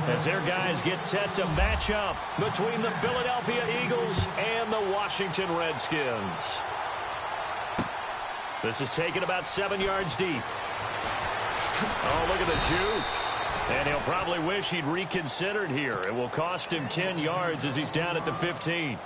As their guys get set to match up between the Philadelphia Eagles and the Washington Redskins. This is taken about 7 yards deep. Oh, look at the juke. And he'll probably wish he'd reconsidered here. It will cost him 10 yards as he's down at the 15.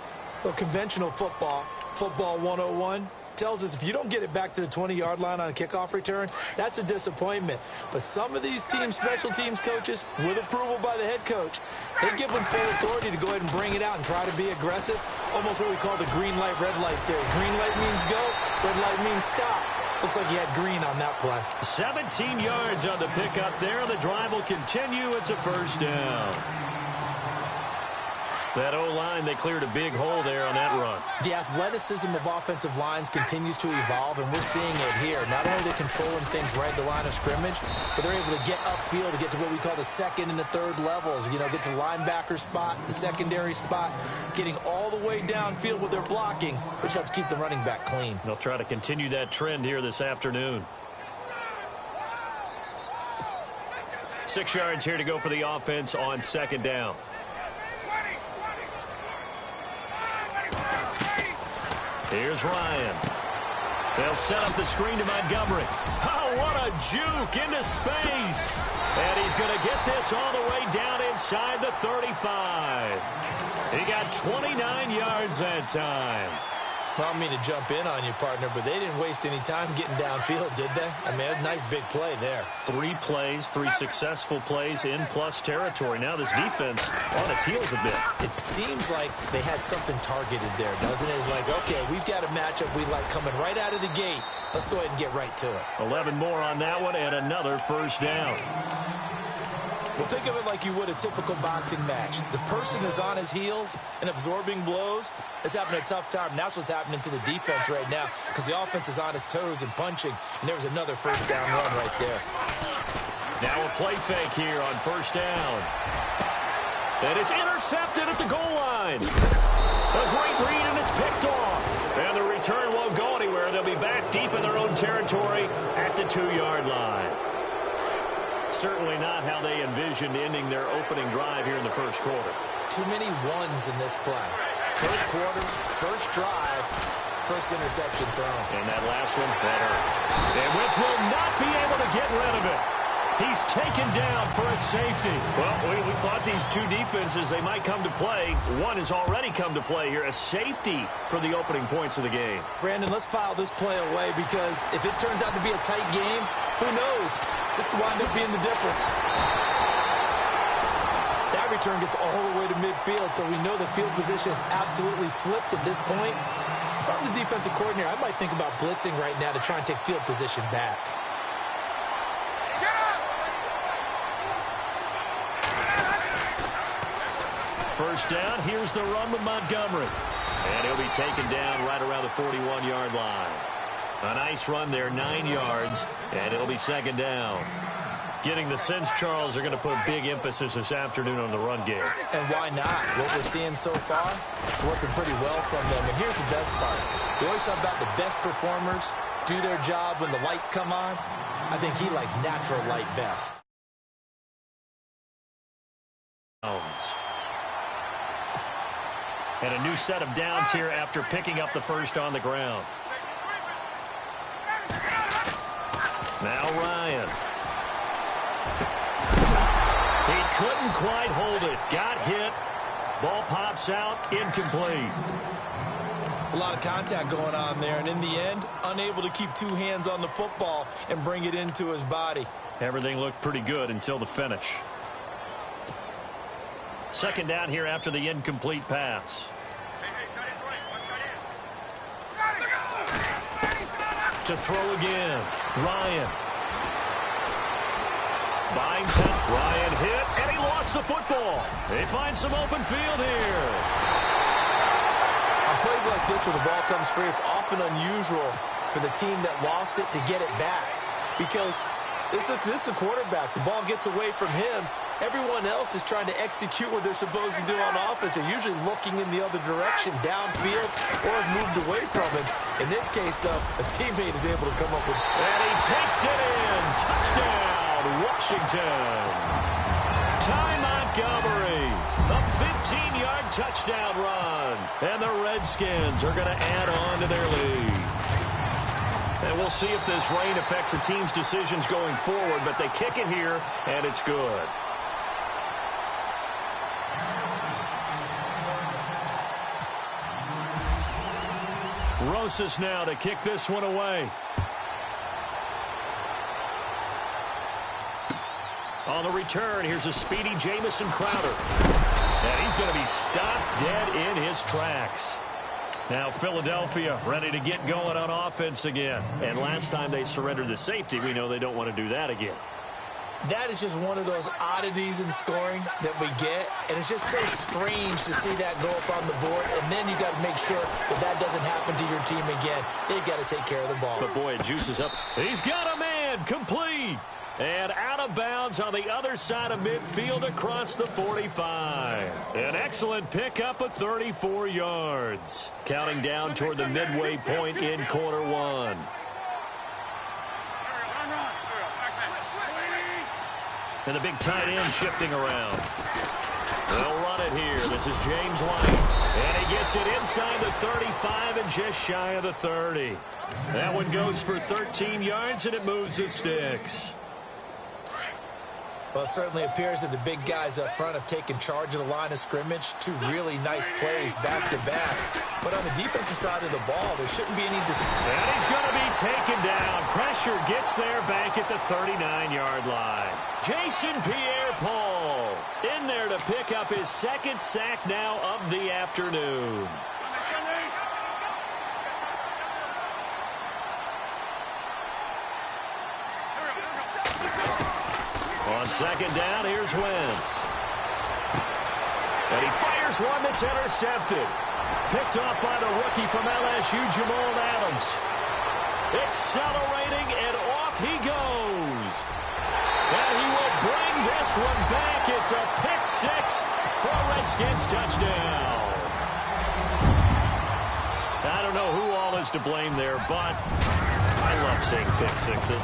Well, conventional football 101, tells us if you don't get it back to the 20-yard line on a kickoff return, that's a disappointment. But some of these teams, special teams coaches, with approval by the head coach, they give them full authority to go ahead and bring it out and try to be aggressive. Almost what we call the green light, red light theory. Green light means go, red light means stop. Looks like he had green on that play. 17 yards on the pickup there. The drive will continue. It's a first down. That O-line, they cleared a big hole there on that run. The athleticism of offensive lines continues to evolve, and we're seeing it here. Not only are they controlling things right at the line of scrimmage, but they're able to get upfield to get to what we call the second and the third levels. You know, get to linebacker spot, the secondary spot, getting all the way downfield with their blocking, which helps keep the running back clean. They'll try to continue that trend here this afternoon. 6 yards here to go for the offense on second down. Here's Ryan. They'll set up the screen to Montgomery. Oh, what a juke into space. And he's going to get this all the way down inside the 35. He got 29 yards that time. I don't mean to jump in on you, partner, but they didn't waste any time getting downfield, did they? I mean, a nice big play there. 3 plays, 3 successful plays in plus territory. Now this defense on its heels a bit. It seems like they had something targeted there, doesn't it? It's like, okay, we've got a matchup we like coming right out of the gate. Let's go ahead and get right to it. 11 more on that one and another first down. Well, think of it like you would a typical boxing match. The person is on his heels and absorbing blows is having a tough time. And that's what's happening to the defense right now because the offense is on his toes and punching. And there was another first down run right there. Now a play fake here on first down. And it's intercepted at the goal line. A great read, and it's picked off. And the return won't go anywhere. They'll be back deep in their own territory at the 2-yard line. Certainly not how they envisioned ending their opening drive here in the first quarter. Too many ones in this play. First quarter, first drive, first interception thrown. And that last one, that hurts. And Wentz will not be able to get rid of it. He's taken down for a safety. Well, we thought these two defenses, they might come to play. One has already come to play here, a safety for the opening points of the game. Brandon, let's file this play away because if it turns out to be a tight game, who knows? This could wind up being the difference. That return gets all the way to midfield, so we know the field position is absolutely flipped at this point. If I'm the defensive coordinator, I might think about blitzing right now to try and take field position back. First down, here's the run with Montgomery. And he'll be taken down right around the 41-yard line. A nice run there, 9 yards, and it'll be second down. Getting the sense, Charles, they're going to put big emphasis this afternoon on the run game. And why not? What we're seeing so far, working pretty well from them. And here's the best part. We always talk about the best performers do their job when the lights come on. I think he likes natural light best. And a new set of downs here after picking up the first on the ground. Now Ryan. He couldn't quite hold it. Got hit. Ball pops out. Incomplete. It's a lot of contact going on there, and in the end, unable to keep 2 hands on the football and bring it into his body. Everything looked pretty good until the finish. Second down here after the incomplete pass. To throw again. Ryan. Byington. Ryan hit, and he lost the football. They find some open field here. On plays like this where the ball comes free, it's often unusual for the team that lost it to get it back. Because this is the quarterback. The ball gets away from him. Everyone else is trying to execute what they're supposed to do on offense. They're usually looking in the other direction, downfield, or have moved away from him. In this case, though, a teammate is able to come up with... And he takes it in. Touchdown, Washington. Timeout Montgomery. A 15-yard touchdown run. And the Redskins are going to add on to their lead. And we'll see if this rain affects the team's decisions going forward, but they kick it here, and it's good. Rosas now to kick this one away. On the return, here's a speedy Jamison Crowder. And he's going to be stopped dead in his tracks. Now Philadelphia ready to get going on offense again. And last time they surrendered the safety, we know they don't want to do that again. That is just one of those oddities in scoring that we get, and it's just so strange to see that go up on the board, and then you got to make sure that that doesn't happen to your team again. They've got to take care of the ball. But boy, it juices up. He's got a man, complete, and out of bounds on the other side of midfield across the 45. An excellent pickup of 34 yards. Counting down toward the midway point in quarter one. And the big tight end shifting around. They'll run it here. This is James White. And he gets it inside the 35 and just shy of the 30. That one goes for 13 yards, and it moves the sticks. Well, it certainly appears that the big guys up front have taken charge of the line of scrimmage. Two really nice plays back-to-back. But on the defensive side of the ball, there shouldn't be any dispute. And he's going to be taken down. Pressure gets there back at the 39-yard line. Jason Pierre-Paul in there to pick up his second sack now of the afternoon. On second down, here's Wentz. And he fires one that's intercepted. Picked off by the rookie from LSU, Jamal Adams. Accelerating, and off he goes. And he will bring this one back. It's a pick six for a Redskins touchdown. I don't know who all is to blame there, but I love seeing pick sixes.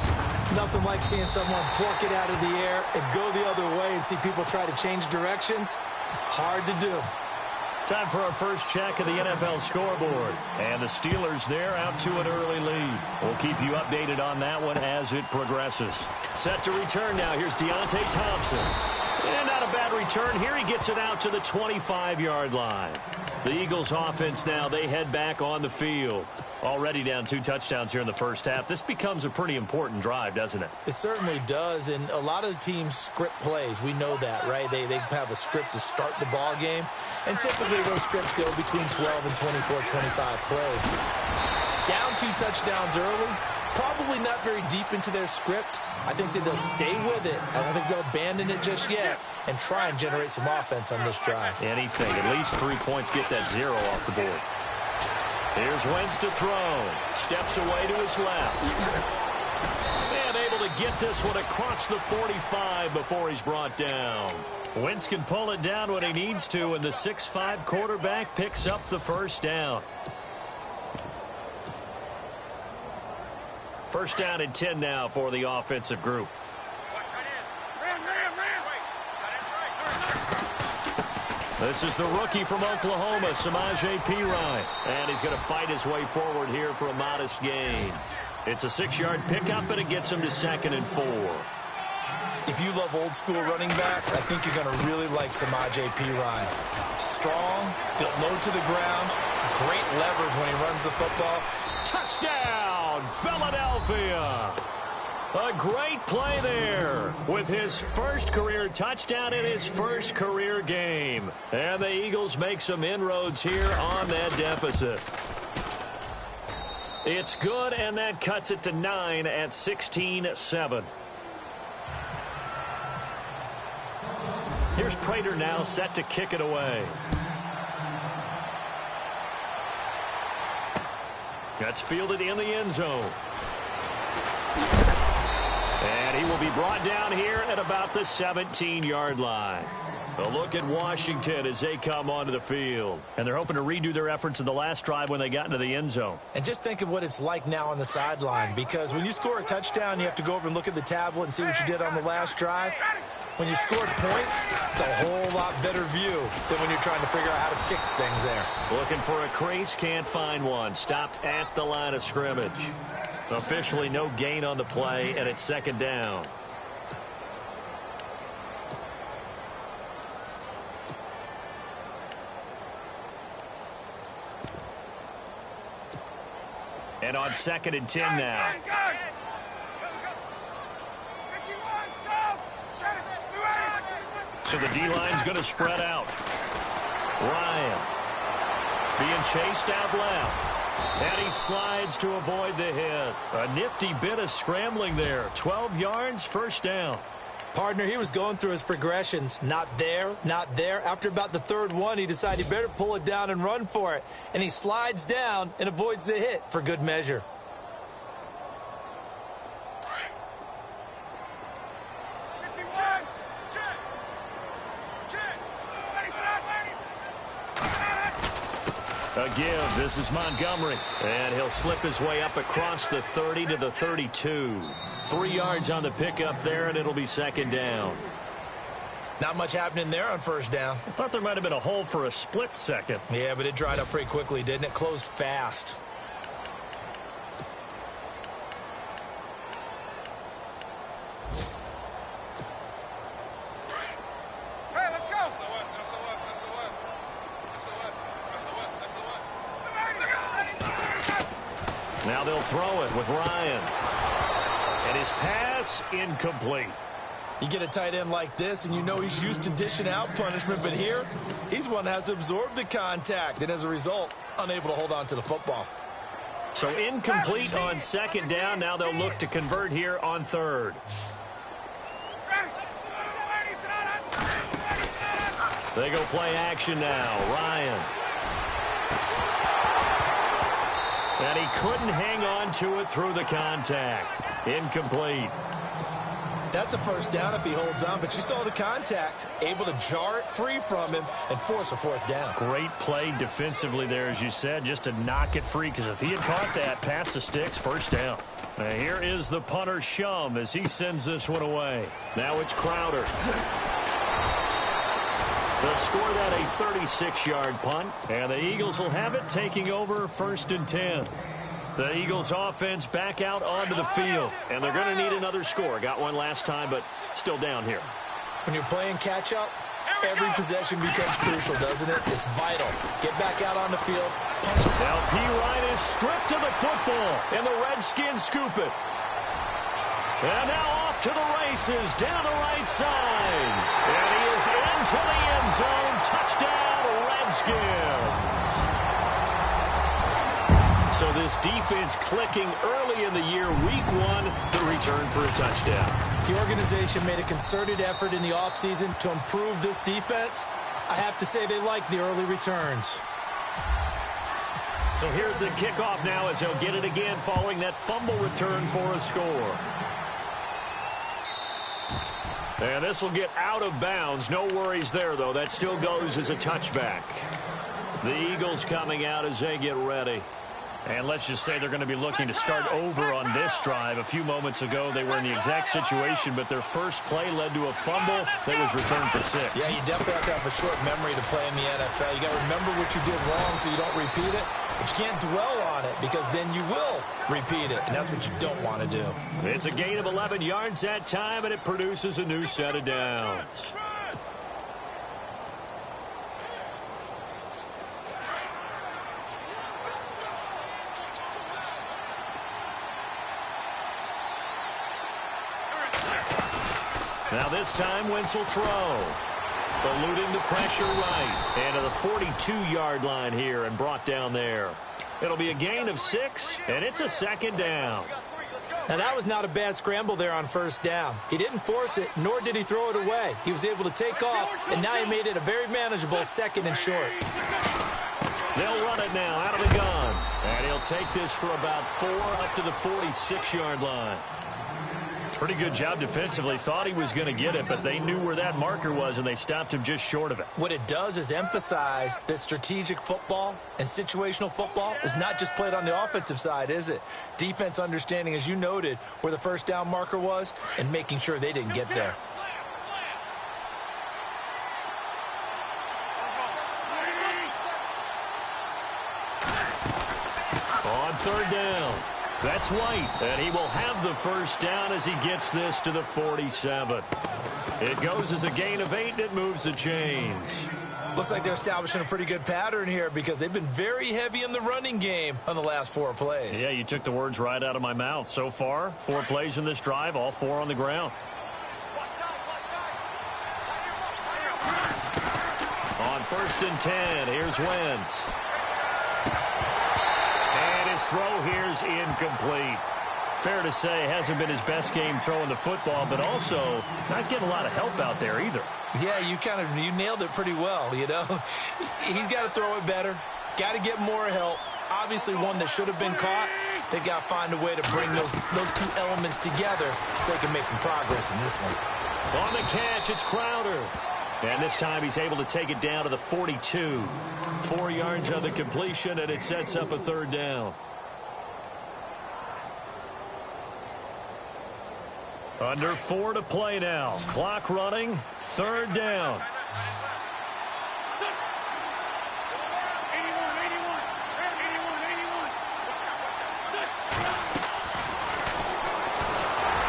Nothing like seeing someone pluck it out of the air and go the other way and see people try to change directions. Hard to do. Time for our first check of the NFL scoreboard. And the Steelers there out to an early lead. We'll keep you updated on that one as it progresses. Set to return now. Here's Deontay Thompson. And not a bad return here. He gets it out to the 25-yard line. The Eagles offense now, they head back on the field. Already down 2 touchdowns here in the first half. This becomes a pretty important drive, doesn't it? It certainly does, and a lot of the teams script plays. We know that, right? They have a script to start the ball game, and typically those scripts go between 12 and 24, 25 plays. Down 2 touchdowns early, probably not very deep into their script. I think that they'll stay with it. I don't think they'll abandon it just yet and try and generate some offense on this drive. Anything, at least 3 points, get that 0 off the board. Here's Wentz to throw. Steps away to his left. And able to get this one across the 45 before he's brought down. Wentz can pull it down when he needs to, and the 6'5" quarterback picks up the first down. First down and 10 now for the offensive group. This is the rookie from Oklahoma, Samaje Perine. And he's going to fight his way forward here for a modest gain. It's a 6-yard pickup, and it gets him to 2nd and 4. If you love old-school running backs, I think you're going to really like Samaje Perine. Strong, built low to the ground, great leverage when he runs the football. Touchdown, Philadelphia! A great play there with his first career touchdown in his first career game. And the Eagles make some inroads here on that deficit. It's good, and that cuts it to 9 at 16-7. Here's Prater now set to kick it away. That's fielded in the end zone. And he will be brought down here at about the 17-yard line. A look at Washington as they come onto the field. And they're hoping to redo their efforts in the last drive when they got into the end zone. And just think of what it's like now on the sideline, because when you score a touchdown, you have to go over and look at the tablet and see what you did on the last drive. When you scored points, it's a whole lot better view than when you're trying to figure out how to fix things there. Looking for a crease, can't find one. Stopped at the line of scrimmage. Officially no gain on the play, and it's second down. And on 2nd and 10 now. So the D-line's going to spread out. Ryan being chased out left. And he slides to avoid the hit. A nifty bit of scrambling there. 12 yards, first down. Partner, he was going through his progressions. Not there, not there. After about the third one, he decided he better pull it down and run for it. And he slides down and avoids the hit for good measure. A give. This is Montgomery. And he'll slip his way up across the 30 to the 32. 3 yards on the pickup there, and it'll be second down. Not much happening there on first down. I thought there might have been a hole for a split second. Yeah, but it dried up pretty quickly, didn't it? Closed fast. Now they'll throw it with Ryan. And his pass incomplete. You get a tight end like this, and you know he's used to dishing out punishment, but here, he's one that has to absorb the contact, and as a result, unable to hold on to the football. So incomplete on second down. Now they'll look to convert here on third. They go play action now. Ryan. And he couldn't hang on to it through the contact. Incomplete. That's a first down if he holds on, but you saw the contact. Able to jar it free from him and force a fourth down. Great play defensively there, as you said, just to knock it free, because if he had caught that, past the sticks, first down. Now here is the punter, Shum, as he sends this one away. Now it's Crowder. They'll score that a 36-yard punt, and the Eagles will have it, taking over 1st and 10. The Eagles offense back out onto the field, and they're going to need another score. Got one last time, but still down here. When you're playing catch-up, every possession becomes crucial, doesn't it? It's vital. Get back out on the field. Punch. Now P-Ryan is stripped of the football, and the Redskins scoop it. And now off to the races down the right side. And he is into the end zone. Touchdown, Redskins. So this defense clicking early in the year. Week 1, the return for a touchdown. The organization made a concerted effort in the offseason to improve this defense. I have to say they like the early returns. So here's the kickoff now as he'll get it again following that fumble return for a score. And this will get out of bounds. No worries there, though. That still goes as a touchback. The Eagles coming out as they get ready. And let's just say they're going to be looking to start over on this drive. A few moments ago, they were in the exact situation, but their first play led to a fumble that was returned for 6. Yeah, you definitely have to have a short memory to play in the NFL. You got to remember what you did wrong so you don't repeat it. But you can't dwell on it because then you will repeat it, and that's what you don't want to do. It's a gain of 11 yards that time, and it produces a new set of downs. Now this time, Wentz will throw. Eluding the pressure right. And to the 42-yard line here and brought down there. It'll be a gain of 6, and it's a second down. Now that was not a bad scramble there on first down. He didn't force it, nor did he throw it away. He was able to take off, and now he made it a very manageable 2nd and short. They'll run it now out of the gun. And he'll take this for about 4 up to the 46-yard line. Pretty good job defensively. Thought he was going to get it, but they knew where that marker was, and they stopped him just short of it. What it does is emphasize that strategic football and situational football is not just played on the offensive side, is it? Defense understanding, as you noted, where the first down marker was and making sure they didn't get there. third down. That's White, and he will have the first down as he gets this to the 47. It goes as a gain of 8, and it moves the chains. Looks like they're establishing a pretty good pattern here because they've been very heavy in the running game on the last 4 plays. Yeah, you took the words right out of my mouth. So far, 4 plays in this drive, all 4 on the ground. On 1st and 10, here's Wentz. And his throw here's incomplete. Fair to say, hasn't been his best game throwing the football, but also not getting a lot of help out there either. Yeah, you nailed it pretty well, you know. He's got to throw it better, got to get more help. Obviously one that should have been caught. They got to find a way to bring those 2 elements together so they can make some progress in this one. On the catch, it's Crowder. And this time he's able to take it down to the 42. 4 yards on the completion, and it sets up a 3rd down. Under 4 to play now. Clock running. 3rd down.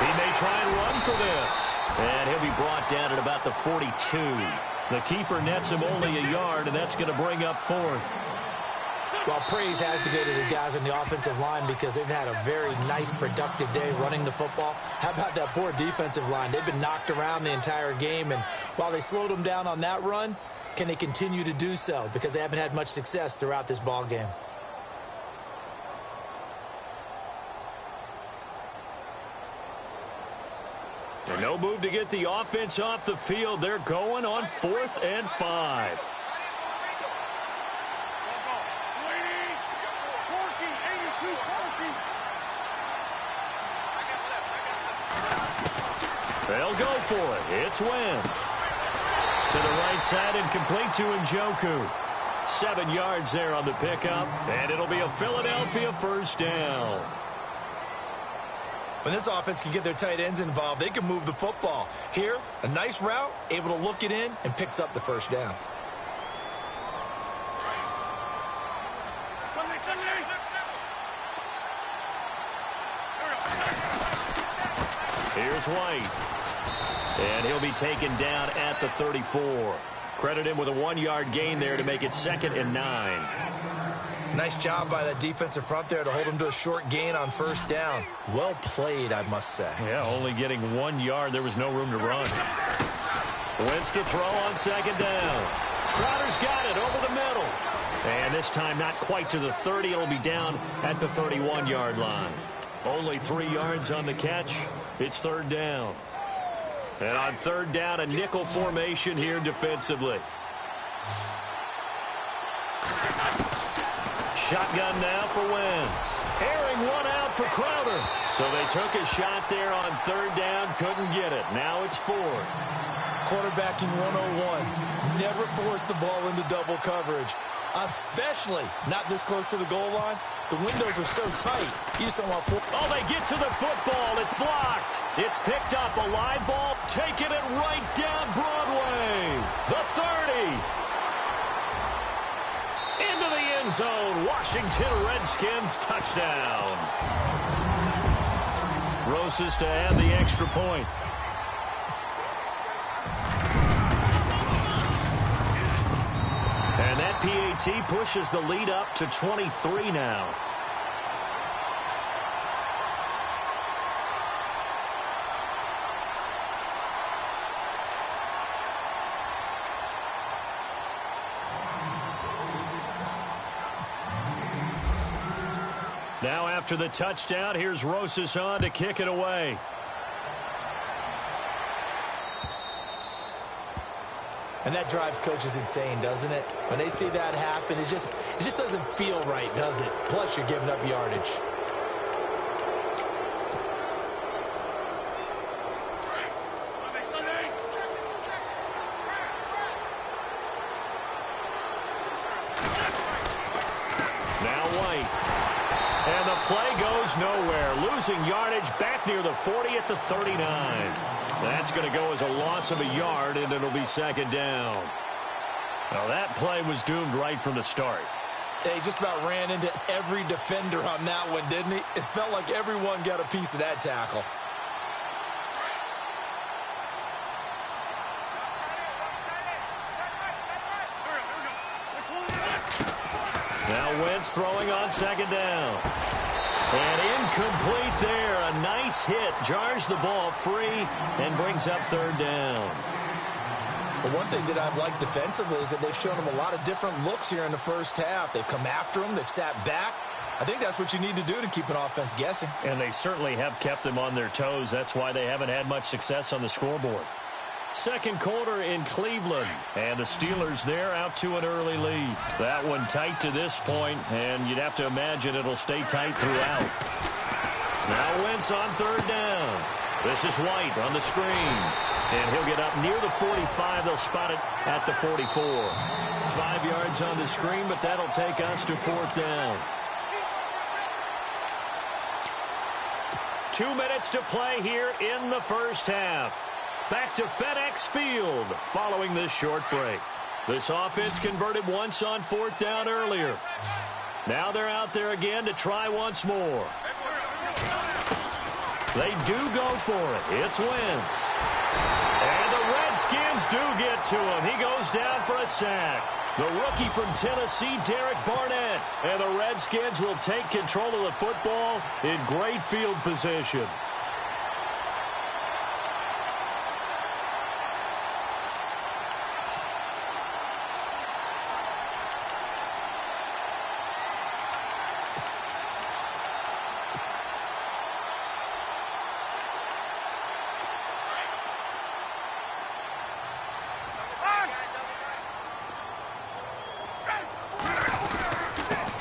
He may try and run for this. And he'll be brought down at about the 42. The keeper nets him only a yard, and that's going to bring up 4th. Well, praise has to go to the guys on the offensive line because they've had a very nice, productive day running the football. How about that poor defensive line? They've been knocked around the entire game, and while they slowed them down on that run, can they continue to do so? Because they haven't had much success throughout this ball game. And no move to get the offense off the field. They're going on 4th and 5. They'll go for it. It's Wentz. To the right side and complete to Njoku. 7 yards there on the pickup. And it'll be a Philadelphia 1st down. When this offense can get their tight ends involved, they can move the football. Here, a nice route, able to look it in, and picks up the 1st down. Here's White. And he'll be taken down at the 34. Credit him with a 1-yard gain there to make it 2nd and 9. Nice job by that defensive front there to hold him to a short gain on 1st down. Well played, I must say. Yeah, only getting 1 yard. There was no room to run. Wentz to throw on 2nd down. Crowder's got it over the middle. And this time not quite to the 30. It'll be down at the 31-yard line. Only 3 yards on the catch. It's 3rd down. And on 3rd down, a nickel formation here defensively. Shotgun now for Wentz. Airing one out for Crowder. So they took a shot there on 3rd down, couldn't get it. Now it's 4. Quarterbacking 101. Never force the ball into double coverage, especially not this close to the goal line. The windows are so tight. You just don't want to pull. Oh, they get to the football. It's blocked. It's picked up. A live ball, taking it right down Broadway. The 30. Into the end zone. Washington Redskins touchdown. Rosas to add the extra point. And that PAT pushes the lead up to 23 now. Now after the touchdown, here's Rosas on to kick it away. And that drives coaches insane, doesn't it? When they see that happen, it just doesn't feel right, does it? Plus, you're giving up yardage. Now White. And the play goes nowhere. Losing yardage back near the 40 at the 39. That's going to go as a loss of a yard, and it'll be 2nd down. Now, that play was doomed right from the start. He just about ran into every defender on that one, didn't he? It felt like everyone got a piece of that tackle. Now Wentz throwing on second down. And incomplete there. A nice hit. Jars the ball free and brings up third down. But one thing that I've liked defensively is that they've shown him a lot of different looks here in the first half. They've come after him. They've sat back. I think that's what you need to do to keep an offense guessing. And they certainly have kept them on their toes. That's why they haven't had much success on the scoreboard. Second quarter in Cleveland. And the Steelers there out to an early lead. That one tight to this point, and you'd have to imagine it'll stay tight throughout. Now Wentz on third down. This is White on the screen. And he'll get up near the 45. They'll spot it at the 44. 5 yards on the screen, but that'll take us to fourth down. 2 minutes to play here in the first half. Back to FedEx Field following this short break. This offense converted once on fourth down earlier. Now they're out there again to try once more. They do go for it. It's Wentz. And the Redskins do get to him. He goes down for a sack. The rookie from Tennessee, Derek Barnett. And the Redskins will take control of the football in great field position.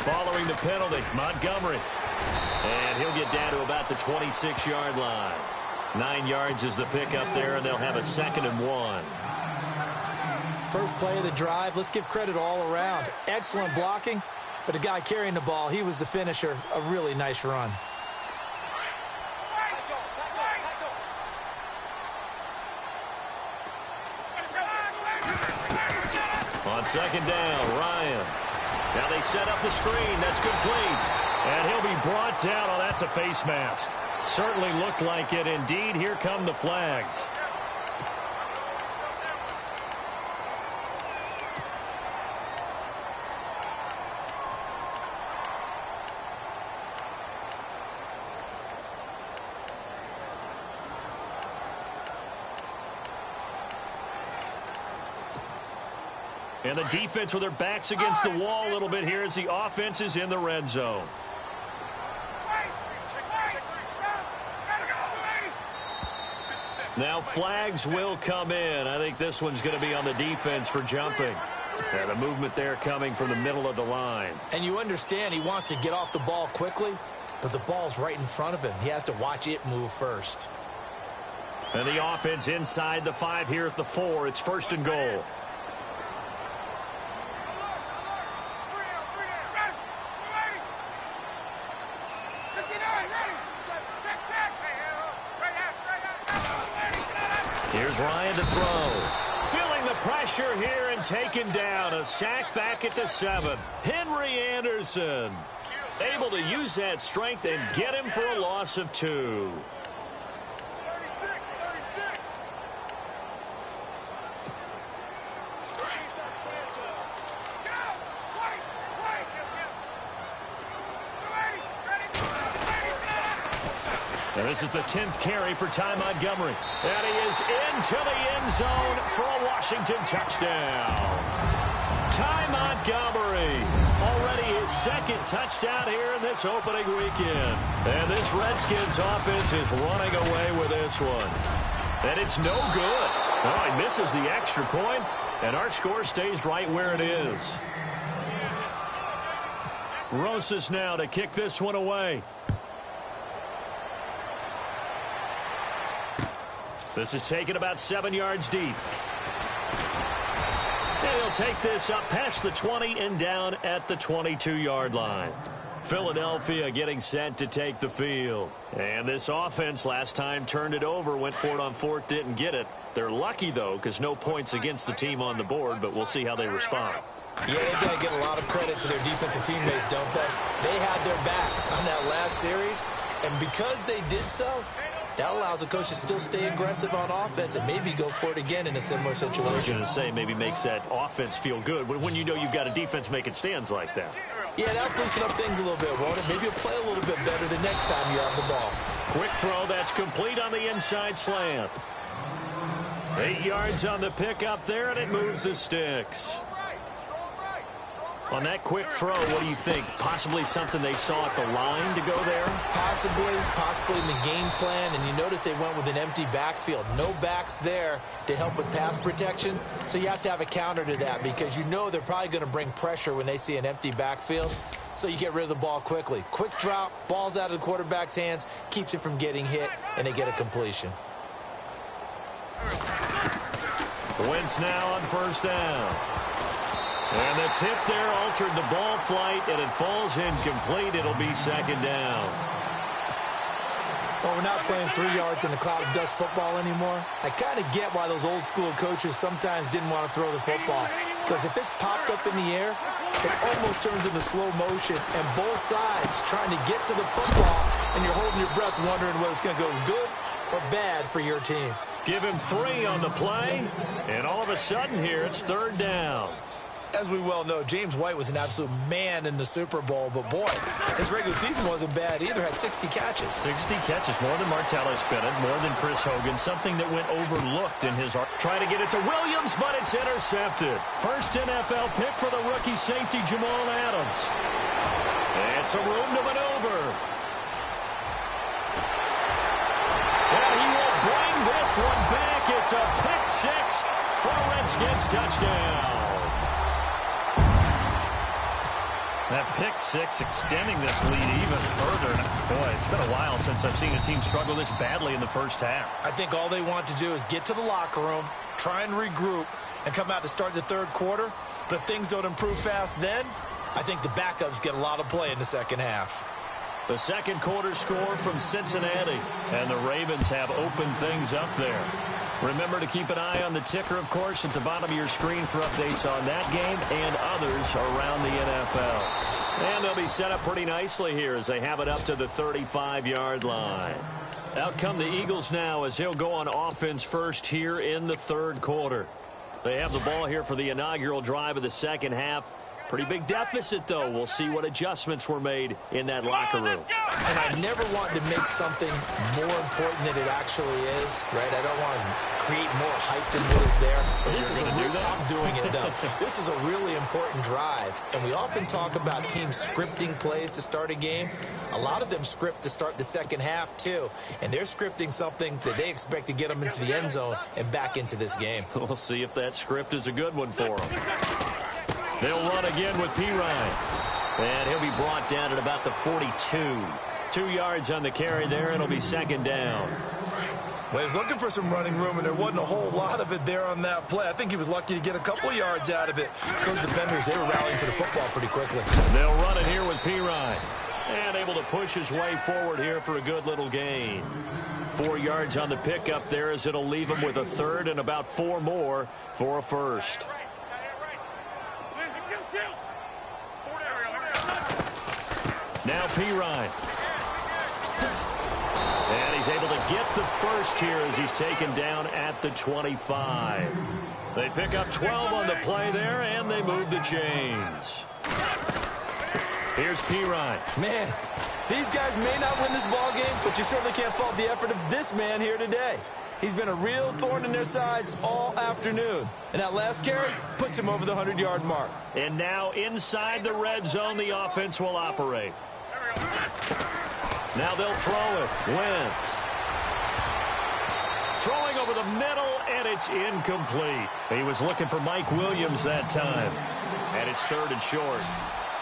Following the penalty, Montgomery. And he'll get down to about the 26-yard line. 9 yards is the pickup there, and they'll have a 2nd and 1. First play of the drive, let's give credit all around. Excellent blocking, but the guy carrying the ball, he was the finisher. A really nice run. On second down, Ryan. Now they set up the screen. That's complete. And he'll be brought down. Oh, that's a face mask. Certainly looked like it. Indeed, here come the flags. And the defense with their backs against the wall a little bit here as the offense is in the red zone. Now flags will come in. I think this one's going to be on the defense for jumping. And the movement there coming from the middle of the line. And you understand he wants to get off the ball quickly, but the ball's right in front of him. He has to watch it move first. And the offense inside the 5 here at the 4. It's 1st and goal. Here's Ryan to throw. Feeling the pressure here and taken down. A sack back at the 7. Henry Anderson able to use that strength and get him for a loss of 2. And this is the 10th carry for Ty Montgomery. And he is into the end zone for a Washington touchdown. Ty Montgomery, already his 2nd touchdown here in this opening weekend. And this Redskins offense is running away with this one. And it's no good. Oh, he misses the extra point, and our score stays right where it is. Rosas now to kick this one away. This is taken about 7 yards deep. And he'll take this up past the 20 and down at the 22-yard line. Philadelphia getting set to take the field. And this offense last time turned it over, went for it on 4th, didn't get it. They're lucky, though, because no points against the team on the board, but we'll see how they respond. Yeah, they've got to get a lot of credit to their defensive teammates, don't they? They had their backs on that last series, and because they did so, that allows the coach to still stay aggressive on offense and maybe go for it again in a similar situation. I was going to say, maybe makes that offense feel good when you know you've got a defense making stands like that. Yeah, that'll loosen up things a little bit, won't it? Maybe you'll play a little bit better the next time you have the ball. Quick throw, that's complete on the inside slant. 8 yards on the pickup there, and it moves the sticks. On that quick throw, what do you think? Possibly something they saw at the line to go there? Possibly in the game plan. And you notice they went with an empty backfield. No backs there to help with pass protection. So you have to have a counter to that because you know they're probably going to bring pressure when they see an empty backfield. So you get rid of the ball quickly. Quick drop, ball's out of the quarterback's hands, keeps it from getting hit, and they get a completion. Wentz now on first down. And the tip there altered the ball flight, and it falls incomplete. It'll be second down. Well, we're not playing 3 yards in a cloud of dust football anymore. I kind of get why those old school coaches sometimes didn't want to throw the football. Because if it's popped up in the air, it almost turns into slow motion. And both sides trying to get to the football, and you're holding your breath wondering whether it's going to go good or bad for your team. Give him 3 on the play, and all of a sudden here it's third down. As we well know, James White was an absolute man in the Super Bowl, but boy, his regular season wasn't bad either. Had 60 catches. 60 catches, more than Martellus Bennett, more than Chris Hogan, something that went overlooked in his art. Trying to get it to Williams, but it's intercepted. First NFL pick for the rookie safety, Jamal Adams. And some room to maneuver. And he will bring this one back. It's a pick six for a Redskins touchdown. That pick six extending this lead even further. Boy, it's been a while since I've seen a team struggle this badly in the first half. I think all they want to do is get to the locker room, try and regroup, and come out to start the third quarter. But if things don't improve fast then, I think the backups get a lot of play in the second half. The second quarter score from Cincinnati, and the Ravens have opened things up there. Remember to keep an eye on the ticker, of course, at the bottom of your screen for updates on that game and others around the NFL. And they'll be set up pretty nicely here as they have it up to the 35-yard line. Out come the Eagles now as he'll go on offense first here in the third quarter. They have the ball here for the inaugural drive of the second half. Pretty big deficit, though. We'll see what adjustments were made in that locker room. And I never want to make something more important than it actually is, right? I don't want to create more hype than what is there. But this is a real, I'm doing it, though. This is a really important drive. And we often talk about teams scripting plays to start a game. A lot of them script to start the second half, too. And they're scripting something that they expect to get them into the end zone and back into this game. We'll see if that script is a good one for them. They'll run again with Pirine. And he'll be brought down at about the 42. 2 yards on the carry there. It'll be second down. Well, he's looking for some running room, and there wasn't a whole lot of it there on that play. I think he was lucky to get a couple yards out of it. Those defenders, they were rallying to the football pretty quickly. They'll run it here with Pirine. And able to push his way forward here for a good little gain. 4 yards on the pickup there as it'll leave him with a third and about 4 more for a first. Now Pirine. And he's able to get the first here as he's taken down at the 25. They pick up 12 on the play there, and they move the chains. Here's Pirine. Man, these guys may not win this ball game, but you certainly can't fault the effort of this man here today. He's been a real thorn in their sides all afternoon. And that last carry puts him over the 100-yard mark. And now inside the red zone, the offense will operate. Now they'll throw it. Wentz. Throwing over the middle, and it's incomplete. He was looking for Mike Williams that time. And it's third and short.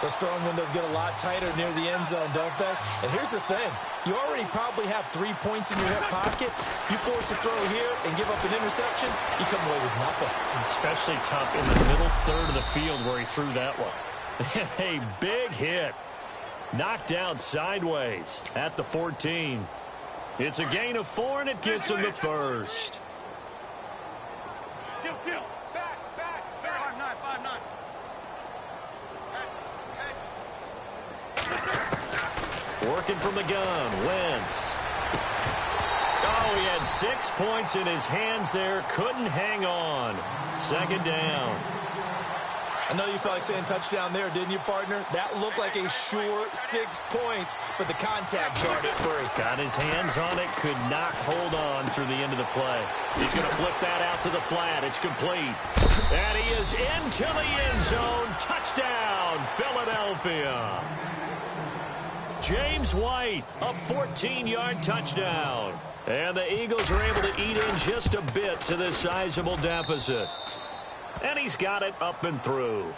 Those throwing windows get a lot tighter near the end zone, don't they? And here's the thing. You already probably have 3 points in your hip pocket. You force a throw here and give up an interception, you come away with nothing. Especially tough in the middle third of the field where he threw that one. A big hit. Knocked down sideways at the 14. It's a gain of 4, and it gets him the first. Working from the gun, Wentz. Oh, he had 6 points in his hands there. Couldn't hang on. Second down. I know you felt like saying touchdown there, didn't you, partner? That looked like a sure 6 points, but the contact jarred it free. Got his hands on it, could not hold on through the end of the play. He's going to flip that out to the flat. It's complete. And he is into the end zone. Touchdown, Philadelphia. James White, a 14-yard touchdown. And the Eagles are able to eat in just a bit to this sizable deficit. And he's got it up and through.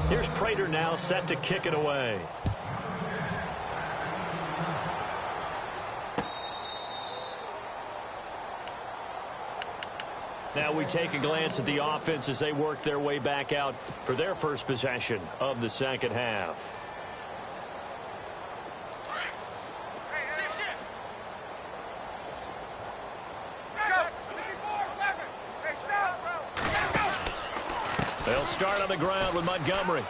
Here's Prater now set to kick it away. Now we take a glance at the offense as they work their way back out for their first possession of the second half. They'll start on the ground with Montgomery.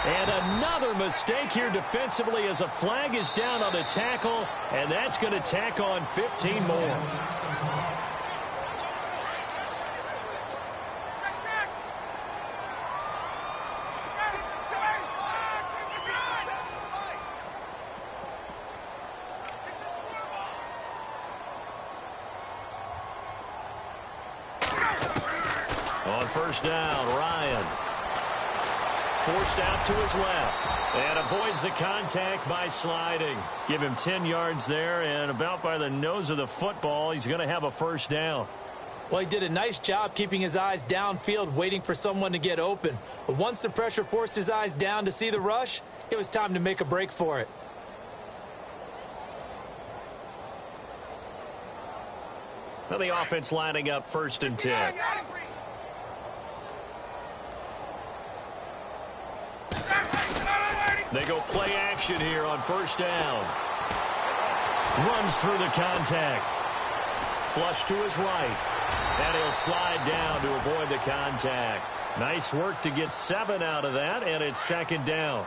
And another mistake here defensively as a flag is down on the tackle, and that's going to tack on 15 more. On first down, Ryan. Forced out to his left. And avoids the contact by sliding. Give him 10 yards there, and about by the nose of the football, he's going to have a first down. Well, he did a nice job keeping his eyes downfield, waiting for someone to get open. But once the pressure forced his eyes down to see the rush, it was time to make a break for it. Now the offense lining up first and 10. They go play action here on first down. Runs through the contact. Flush to his right. And he'll slide down to avoid the contact. Nice work to get 7 out of that, and it's second down.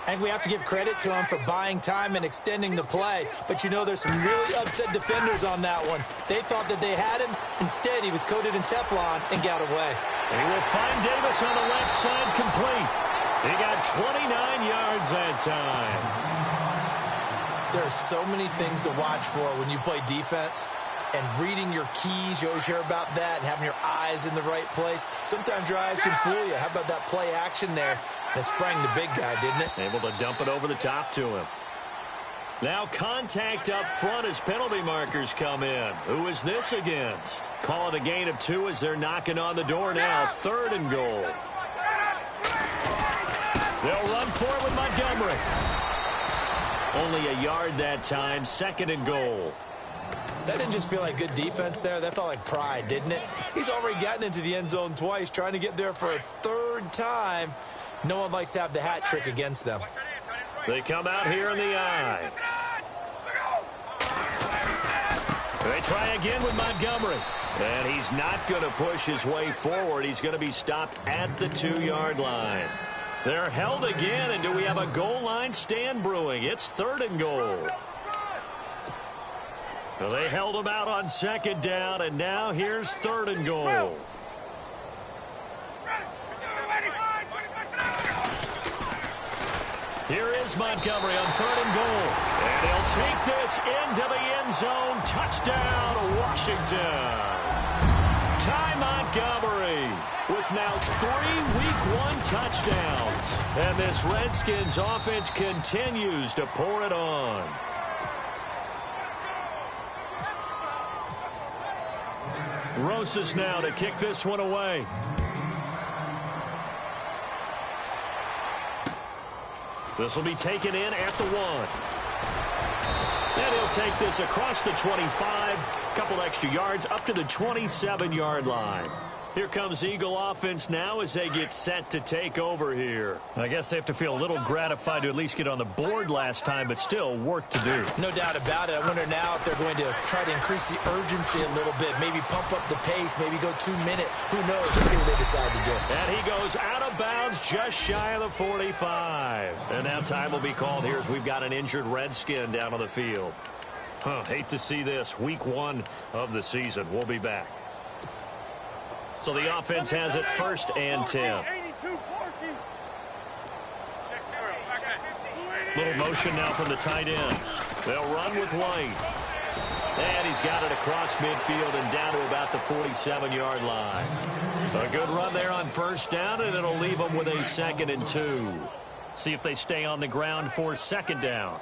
I think we have to give credit to him for buying time and extending the play. But, you know, there's some really upset defenders on that one. They thought that they had him. Instead, he was coated in Teflon and got away. He will find Davis on the left side complete. He got 29 yards that time. There are so many things to watch for when you play defense. And reading your keys, you always hear about that, and having your eyes in the right place. Sometimes your eyes can fool you. How about that play action there? And it sprang the big guy, didn't it? Able to dump it over the top to him. Now contact up front as penalty markers come in. Who is this against? Call it a gain of 2 as they're knocking on the door now. Third and goal. They'll run for it with Montgomery. Only a yard that time. Second and goal. That didn't just feel like good defense there. That felt like pride, didn't it? He's already gotten into the end zone twice, trying to get there for a third time. No one likes to have the hat trick against them. They come out here in the eye. They try again with Montgomery. And he's not going to push his way forward. He's going to be stopped at the 2-yard line. They're held again, and do we have a goal line stand brewing? It's third and goal. Well, they held him out on second down, and now here's third and goal. Here is Montgomery on third and goal. And he'll take this into the end zone. Touchdown, Washington. Ty Montgomery with now 3 Week 1 touchdowns. And this Redskins offense continues to pour it on. Rosas now to kick this one away. This will be taken in at the 1. And he'll take this across the 25. A couple extra yards up to the 27-yard line. Here comes Eagle offense now as they get set to take over here. I guess they have to feel a little gratified to at least get on the board last time, but still work to do. No doubt about it. I wonder now if they're going to try to increase the urgency a little bit, maybe pump up the pace, maybe go 2 minute. Who knows? Let's see what they decide to do. And he goes out of bounds just shy of the 45. And now time will be called here as we've got an injured Redskin down on the field. Hate to see this. Week 1 of the season. We'll be back. So the offense has it 1st and 10. Little motion now from the tight end. They'll run with White. And he's got it across midfield and down to about the 47-yard line. A good run there on 1st down, and it'll leave them with a 2nd and 2. See if they stay on the ground for 2nd down.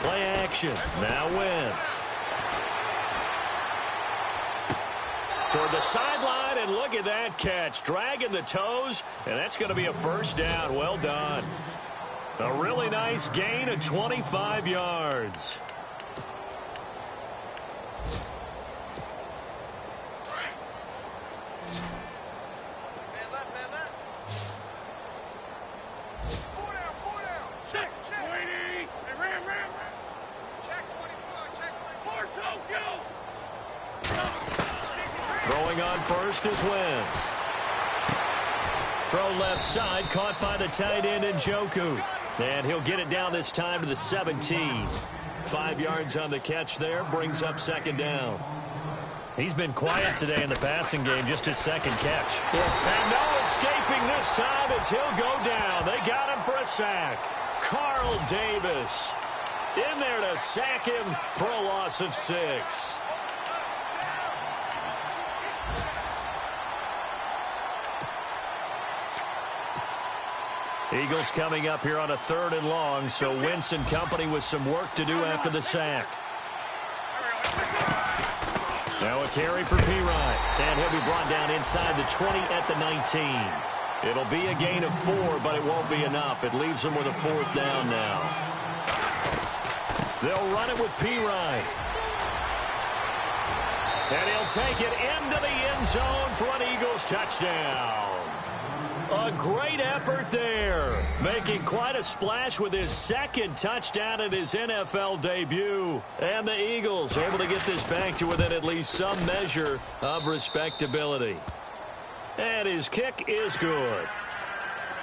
Play action. Now Wentz. Toward the sideline, and look at that catch. Dragging the toes, and that's going to be a 1st down. Well done. A really nice gain of 25 yards. Throwing on 1st is Wentz. Throw left side, caught by the tight end Njoku. And he'll get it down this time to the 17. 5 yards on the catch there, brings up 2nd down. He's been quiet today in the passing game, just his 2nd catch. And no escaping this time as he'll go down. They got him for a sack. Carl Davis in there to sack him for a loss of 6. Eagles coming up here on a 3rd and long, so Wentz and company with some work to do after the sack. Now a carry for Pirine, and he'll be brought down inside the 20 at the 19. It'll be a gain of 4, but it won't be enough. It leaves them with a 4th down now. They'll run it with Pirine. And he'll take it into the end zone for an Eagles touchdown. A great effort there, making quite a splash with his 2nd touchdown at his NFL debut. And the Eagles able to get this back to within at least some measure of respectability. And his kick is good.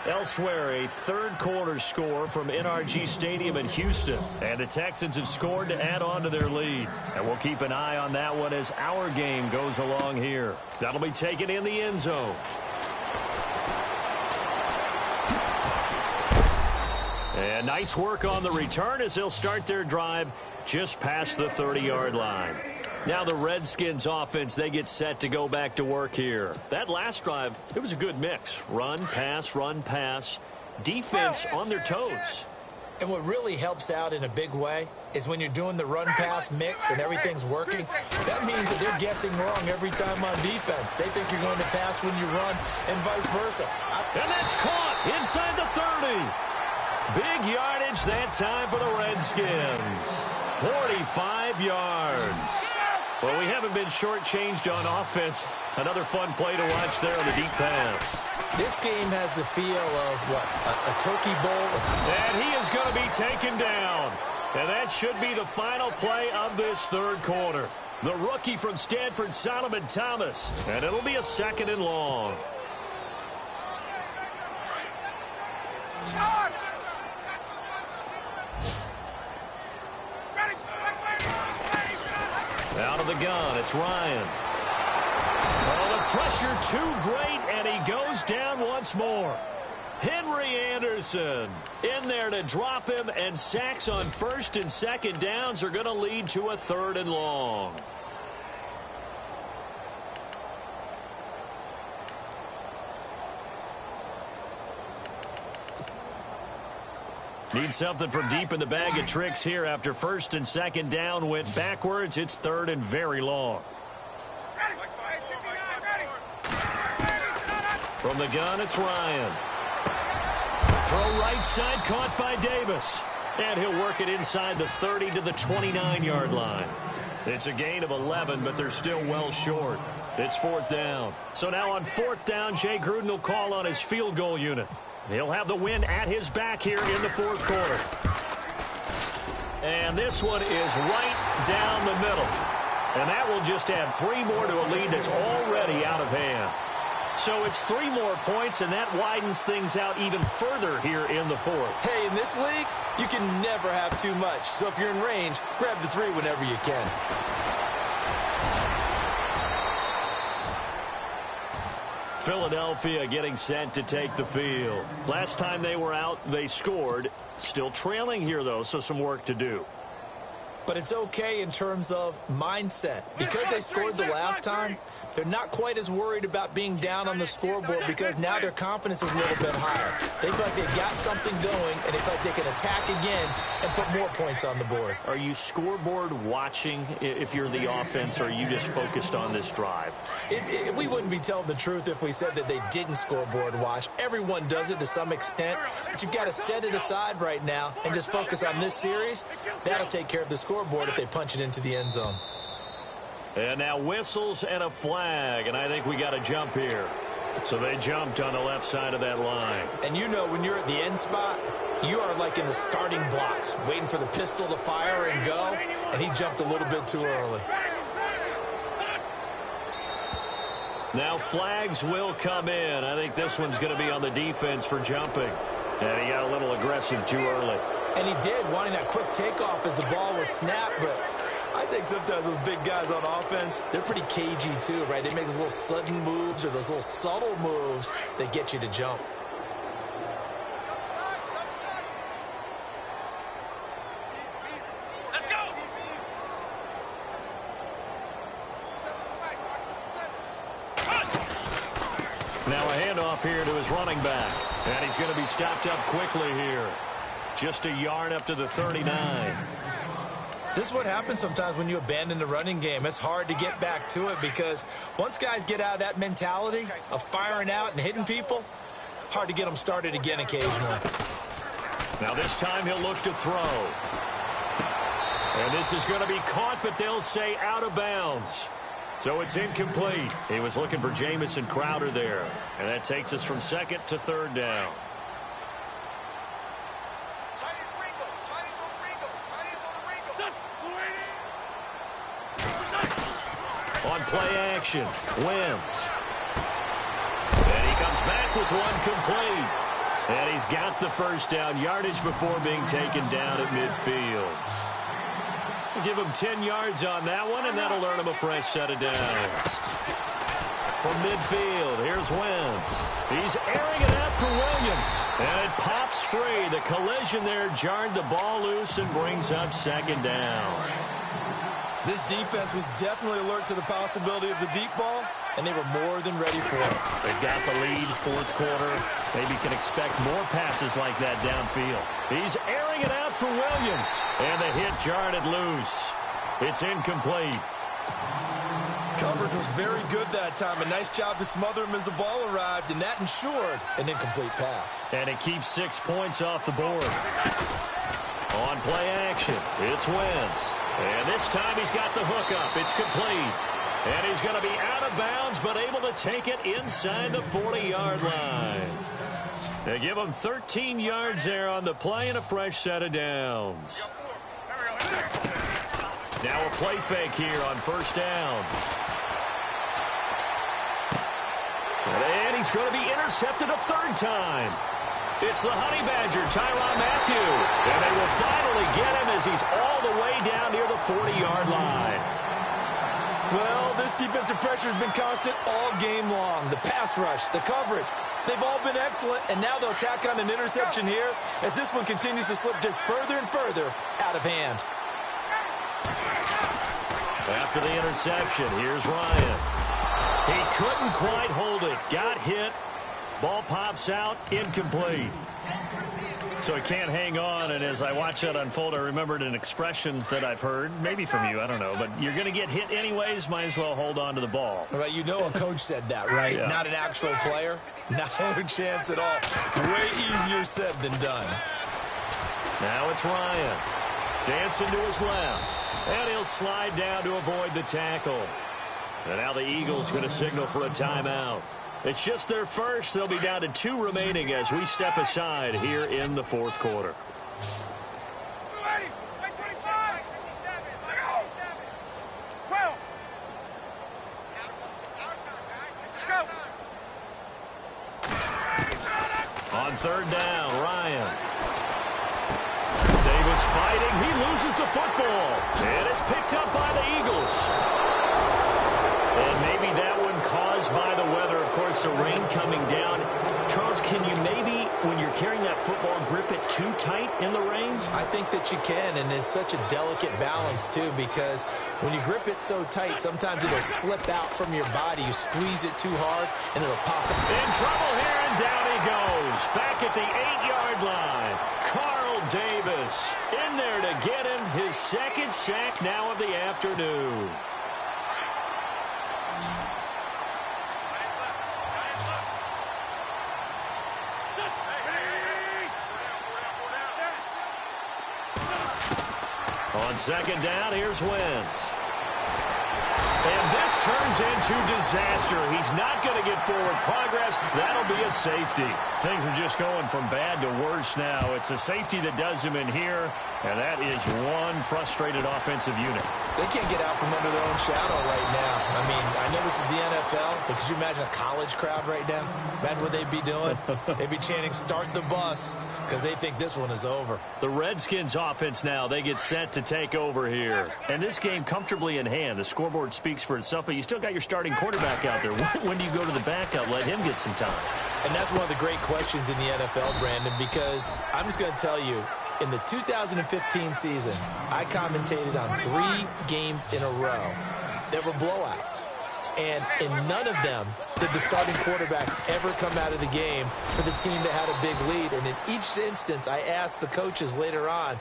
Elsewhere, a 3rd quarter score from NRG Stadium in Houston. And the Texans have scored to add on to their lead. And we'll keep an eye on that one as our game goes along here. That'll be taken in the end zone. And nice work on the return as they'll start their drive just past the 30-yard line. Now the Redskins offense, they get set to go back to work here. That last drive, it was a good mix. Run, pass, defense on their toes. And what really helps out in a big way is when you're doing the run-pass mix and everything's working, that means that they're guessing wrong every time on defense. They think you're going to pass when you run and vice versa. And that's caught inside the 30. Big yardage that time for the Redskins. 45 yards. Well, we haven't been shortchanged on offense. Another fun play to watch there on the deep pass. This game has the feel of, what, a turkey bowl? And he is going to be taken down. And that should be the final play of this 3rd quarter. The rookie from Stanford, Solomon Thomas. And it'll be a 2nd and long. Out of the gun, it's Ryan. Oh, the pressure too great, and he goes down once more. Henry Anderson in there to drop him, and sacks on 1st and 2nd downs are going to lead to a 3rd and long. Need something from deep in the bag of tricks here after 1st and 2nd down went backwards. It's 3rd and very long. From the gun, it's Ryan. Throw right side, caught by Davis. And he'll work it inside the 30 to the 29-yard line. It's a gain of 11, but they're still well short. It's 4th down. So now on 4th down, Jay Gruden will call on his field goal unit. He'll have the win at his back here in the 4th quarter. And this one is right down the middle. And that will just add 3 more to a lead that's already out of hand. So it's 3 more points, and that widens things out even further here in the 4th. Hey, in this league, you can never have too much. So if you're in range, grab the 3 whenever you can. Philadelphia getting set to take the field. Last time they were out, they scored. Still trailing here, though, so some work to do. But it's okay in terms of mindset. Because they scored the last time, they're not quite as worried about being down on the scoreboard because now their confidence is a little bit higher. They feel like they've got something going, and they feel like they can attack again and put more points on the board. Are you scoreboard watching if you're the offense, or are you just focused on this drive? We wouldn't be telling the truth if we said that they didn't scoreboard watch. Everyone does it to some extent, but you've got to set it aside right now and just focus on this series. That'll take care of the scoreboard if they punch it into the end zone. And now whistles and a flag, and I think we got a jump here. So they jumped on the left side of that line. And you know when you're at the end spot, you are like in the starting blocks, waiting for the pistol to fire and go, and he jumped a little bit too early. Now flags will come in. I think this one's going to be on the defense for jumping. And he got a little aggressive too early. And he did, wanting that quick takeoff as the ball was snapped, but I think sometimes those big guys on offense, they're pretty cagey too, right? They make those little sudden moves or those little subtle moves that get you to jump. Let's go! Now a handoff here to his running back. And he's going to be stopped up quickly here. Just a yard up to the 39. This is what happens sometimes when you abandon the running game. It's hard to get back to it because once guys get out of that mentality of firing out and hitting people, hard to get them started again occasionally. Now this time he'll look to throw. And this is going to be caught, but they'll say out of bounds. So it's incomplete. He was looking for Jamison Crowder there. And that takes us from 2nd to 3rd down. On play action, Wentz. And he comes back with one complete. And he's got the first down yardage before being taken down at midfield. We'll give him 10 yards on that one, and that'll earn him a fresh set of downs. From midfield, here's Wentz. He's airing it out for Williams. And it pops free. The collision there jarred the ball loose and brings up 2nd down. This defense was definitely alert to the possibility of the deep ball, and they were more than ready for it. They've got the lead, 4th quarter. Maybe can expect more passes like that downfield. He's airing it out for Williams. And the hit jarred it loose. It's incomplete. Coverage was very good that time. A nice job to smother him as the ball arrived, and that ensured an incomplete pass. And it keeps 6 points off the board. On play action, it's Wentz. And this time he's got the hookup. It's complete. And he's going to be out of bounds, but able to take it inside the 40-yard line. They give him 13 yards there on the play and a fresh set of downs. Now a play fake here on 1st down. And he's going to be intercepted a 3rd time. It's the Honey Badger, Tyrann Mathieu. And they will finally get him as he's all the way down near the 40-yard line. Well, this defensive pressure has been constant all game long. The pass rush, the coverage, they've all been excellent, and now they'll tack on an interception here as this one continues to slip just further and further out of hand. After the interception, here's Ryan. He couldn't quite hold it. Got hit. Ball pops out, incomplete. So he can't hang on, and as I watch that unfold, I remembered an expression that I've heard, maybe from you, I don't know, but you're going to get hit anyways, might as well hold on to the ball. Right, you know a coach said that, right? Yeah. Not an actual player. Not a chance at all. Way easier said than done. Now it's Ryan. Dancing to his left. And he'll slide down to avoid the tackle. And now the Eagles going to signal for a timeout. It's just their first. They'll be down to 2 remaining as we step aside here in the fourth quarter. On third down, Ryan. Davis fighting. He loses the football. And it's picked up by the Eagles. And maybe that one caused by the weather. Of course, the rain coming down. Charles, can you maybe, when you're carrying that football, grip it too tight in the rain? I think that you can, and it's such a delicate balance, too, because when you grip it so tight, sometimes it'll slip out from your body. You squeeze it too hard, and it'll pop up. In trouble here, and down he goes. Back at the 8-yard line. Carl Davis in there to get him his second sack now of the afternoon. On second down, here's Wentz. And this turns into disaster. He's not going to get forward progress. That'll be a safety. Things are just going from bad to worse now. It's a safety that does him in here, and that is one frustrated offensive unit. They can't get out from under their own shadow right now. I mean, I know this is the NFL, but could you imagine a college crowd right now? Imagine what they'd be doing. They'd be chanting, "Start the bus," because they think this one is over. The Redskins offense now, they get set to take over here. And this game comfortably in hand. The scoreboard speaks for itself, but you still got your starting quarterback out there. When do you go to the backup? Let him get some time. And that's one of the great questions in the NFL, Brandon, because I'm just going to tell you, in the 2015 season, I commentated on 3 games in a row that were blowouts. And in none of them did the starting quarterback ever come out of the game for the team that had a big lead. And in each instance, I asked the coaches later on,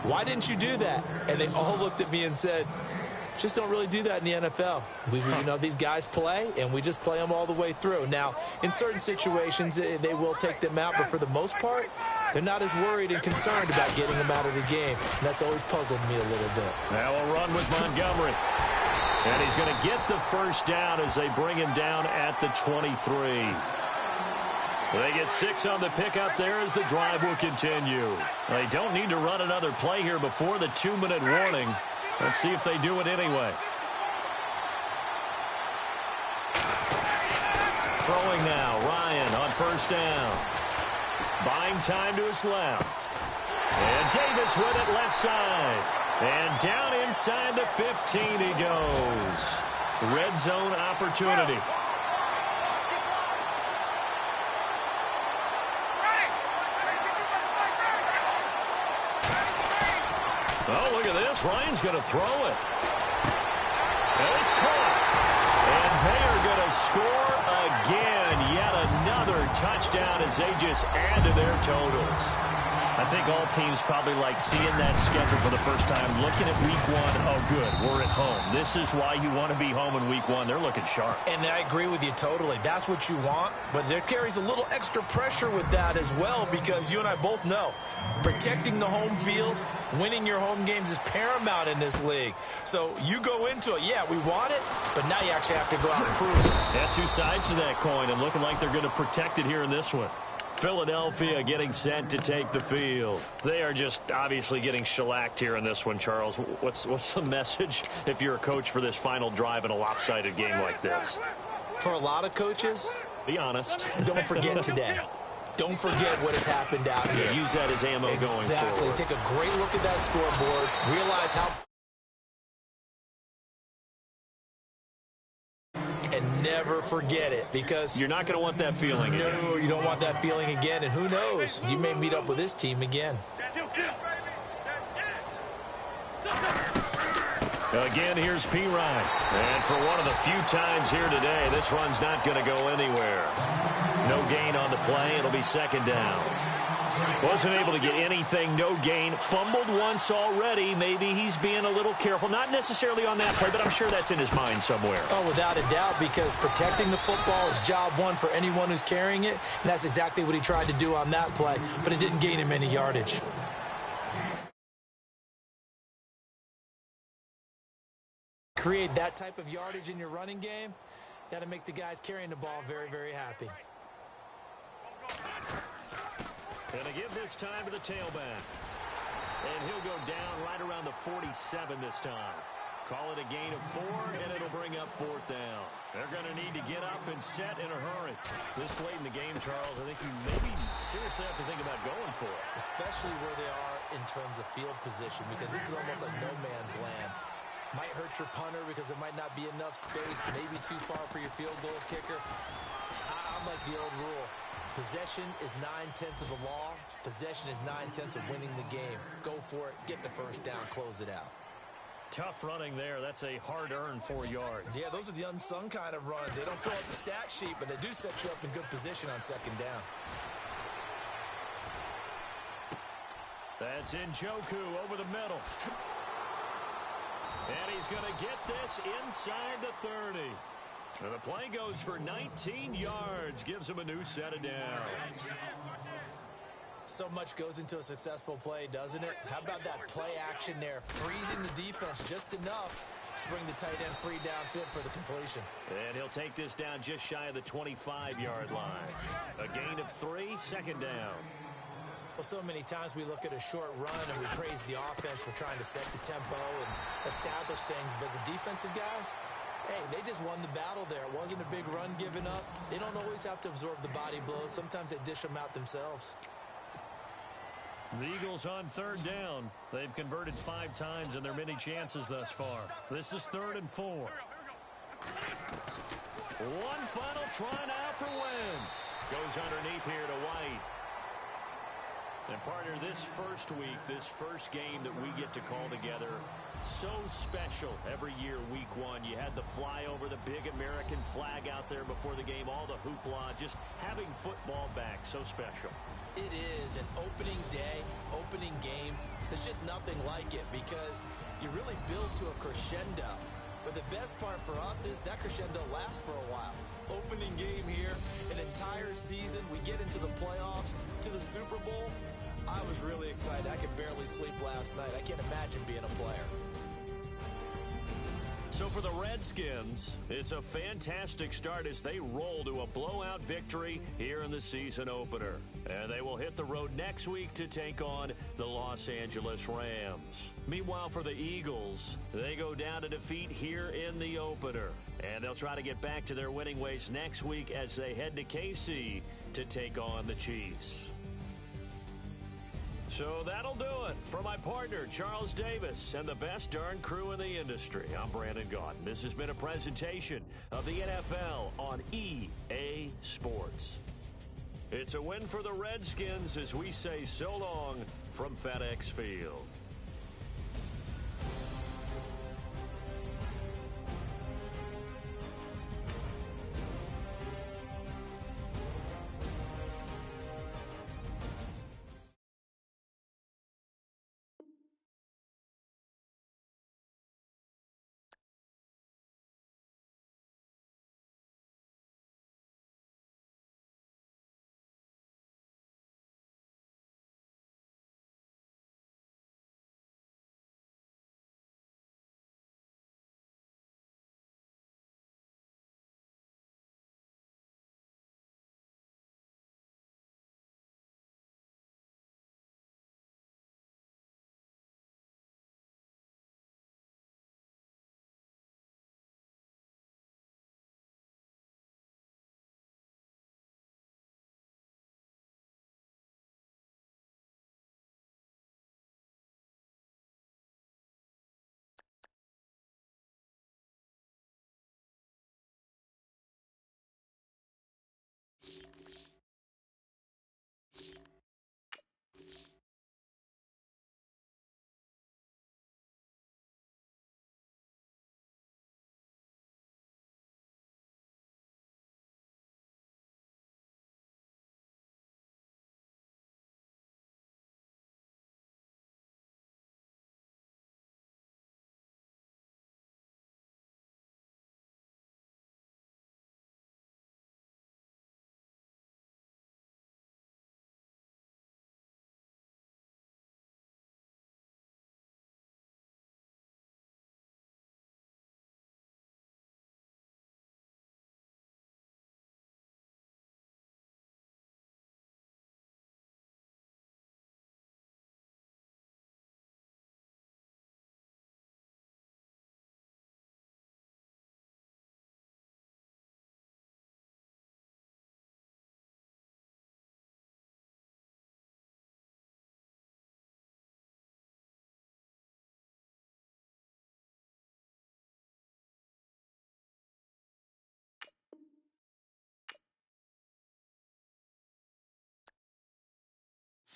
why didn't you do that? And they all looked at me and said, just don't really do that in the NFL. You know, these guys play, and we just play them all the way through. Now, in certain situations, they will take them out, but for the most part, they're not as worried and concerned about getting them out of the game. And that's always puzzled me a little bit. Now a run with Montgomery. And he's going to get the first down as they bring him down at the 23. They get 6 on the pickup there as the drive will continue. They don't need to run another play here before the 2-minute warning. Let's see if they do it anyway. Throwing now, Ryan on first down. Buying time to his left. And Davis with it left side. And down inside the 15 he goes. Red zone opportunity. Oh, look at this. Ryan's going to throw it. And it's caught. And they are going to score again. Yet another touchdown as they just add to their totals. I think all teams probably like seeing that schedule for the first time, looking at week 1. Oh, good, we're at home. This is why you want to be home in week 1. They're looking sharp. And I agree with you totally. That's what you want, but there carries a little extra pressure with that as well, because you and I both know protecting the home field, winning your home games is paramount in this league. So you go into it, yeah, we want it, but now you actually have to go out and prove it. Yeah, 2 sides to that coin, and looking like they're going to protect it here in this one. Philadelphia getting set to take the field. They are just obviously getting shellacked here in this one, Charles. What's the message if you're a coach for this final drive in a lopsided game like this? For a lot of coaches, be honest. Don't forget today. Don't forget what has happened out here. Yeah, use that as ammo going forward. Exactly. Take a great look at that scoreboard. Realize how... and never forget it, because you're not going to want that feeling again. No, you don't want that feeling again, and who knows, you may meet up with this team again. Again, here's P. Ryan. And for one of the few times here today, this run's not going to go anywhere. No gain on the play. It'll be second down. Wasn't able to get anything, no gain. Fumbled once already. Maybe he's being a little careful. Not necessarily on that play, but I'm sure that's in his mind somewhere. Oh, without a doubt, because protecting the football is job 1 for anyone who's carrying it, and that's exactly what he tried to do on that play, but it didn't gain him any yardage. create that type of yardage in your running game, that'll make the guys carrying the ball very, very happy. Gonna give this time to the tailback. And he'll go down right around the 47 this time. Call it a gain of 4, and it'll bring up 4th down. They're going to need to get up and set in a hurry. This late in the game, Charles, I think you maybe seriously have to think about going for it. Especially where they are in terms of field position, because this is almost like no man's land. Might hurt your punter because there might not be enough space, maybe too far for your field goal kicker. I'm like the old rule. Possession is 9/10 of the law. Possession is 9/10 of winning the game. Go for it. Get the first down. Close it out. Tough running there. That's a hard-earned 4 yards. Yeah, those are the unsung kind of runs. They don't fill out the stat sheet, but they do set you up in good position on second down. That's Njoku over the middle. And he's going to get this inside the 30. And the play goes for 19 yards. Gives him a new set of downs. So much goes into a successful play, doesn't it? How about that play action there? Freezing the defense just enough to bring the tight end free downfield for the completion. And he'll take this down just shy of the 25-yard line. A gain of 3, second down. Well, so many times we look at a short run and we praise the offense for trying to set the tempo and establish things, but the defensive guys, hey, they just won the battle there. It wasn't a big run given up. They don't always have to absorb the body blows. Sometimes they dish them out themselves. The Eagles on third down. They've converted 5 times in their many chances thus far. This is 3rd and 4. One final try now for Wentz. Goes underneath here to White. And, partner, this first week, this first game that we get to call together, so special every year, week 1. You had the flyover, the big American flag out there before the game, all the hoopla, just having football back, so special. It is an opening day, opening game. There's just nothing like it because you really build to a crescendo. But the best part for us is that crescendo lasts for a while. Opening game here, an entire season. We get into the playoffs, to the Super Bowl. I was really excited. I could barely sleep last night. I can't imagine being a player. So for the Redskins, it's a fantastic start as they roll to a blowout victory here in the season opener. And they will hit the road next week to take on the Los Angeles Rams. Meanwhile, for the Eagles, they go down to defeat here in the opener. And they'll try to get back to their winning ways next week as they head to KC to take on the Chiefs. So that'll do it. For my partner, Charles Davis, and the best darn crew in the industry, I'm Brandon Gaudin. This has been a presentation of the NFL on EA Sports. It's a win for the Redskins as we say so long from FedEx Field.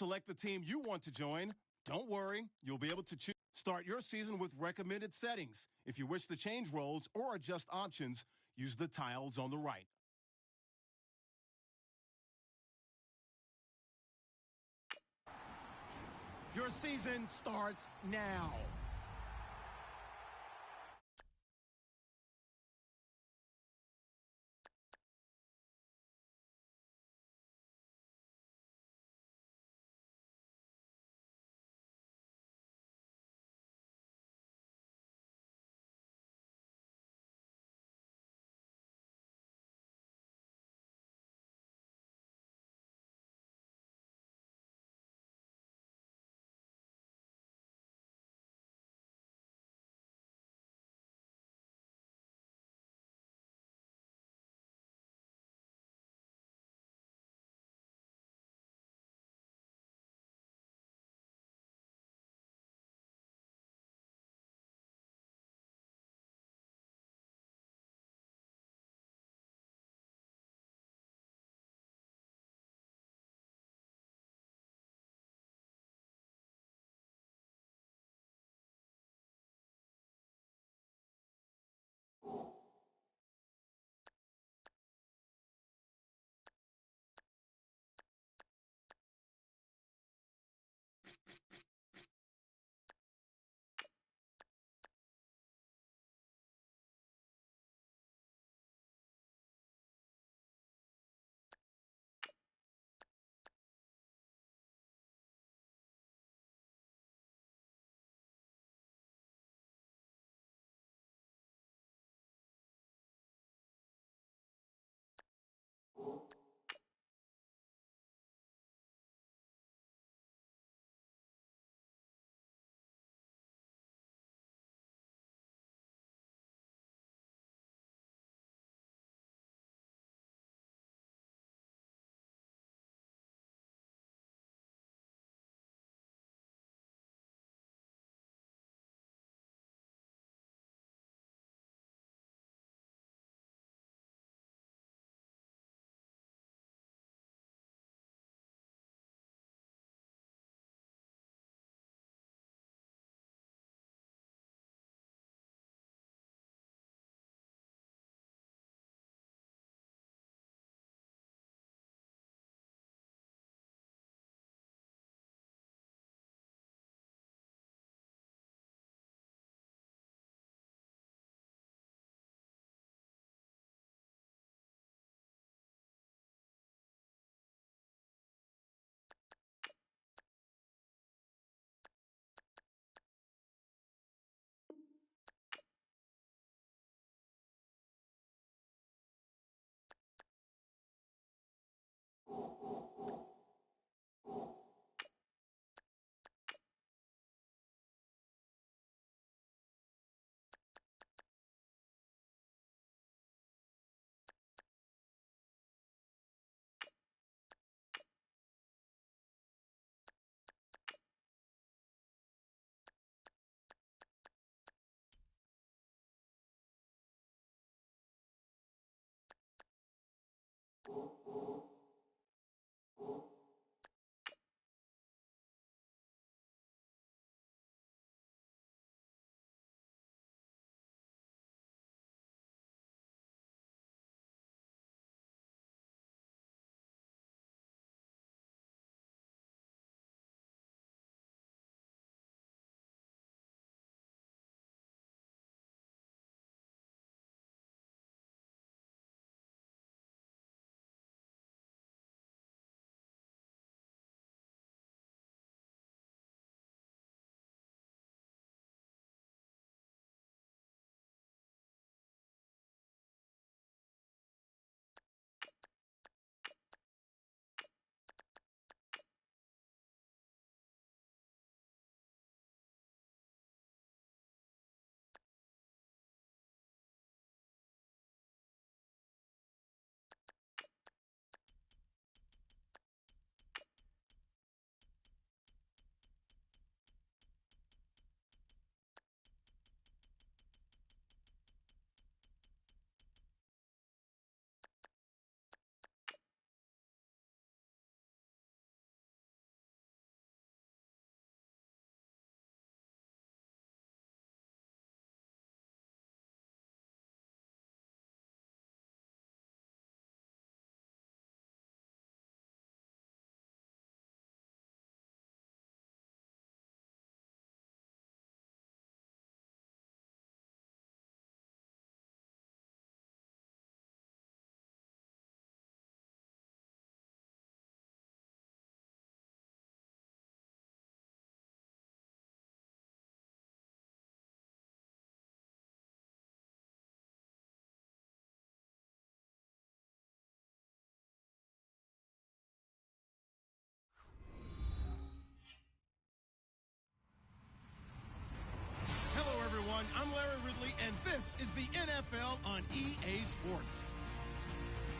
Select the team you want to join. Don't worry, you'll be able to start your season with recommended settings. If you wish to change roles or adjust options, use the tiles on the right. Your season starts now.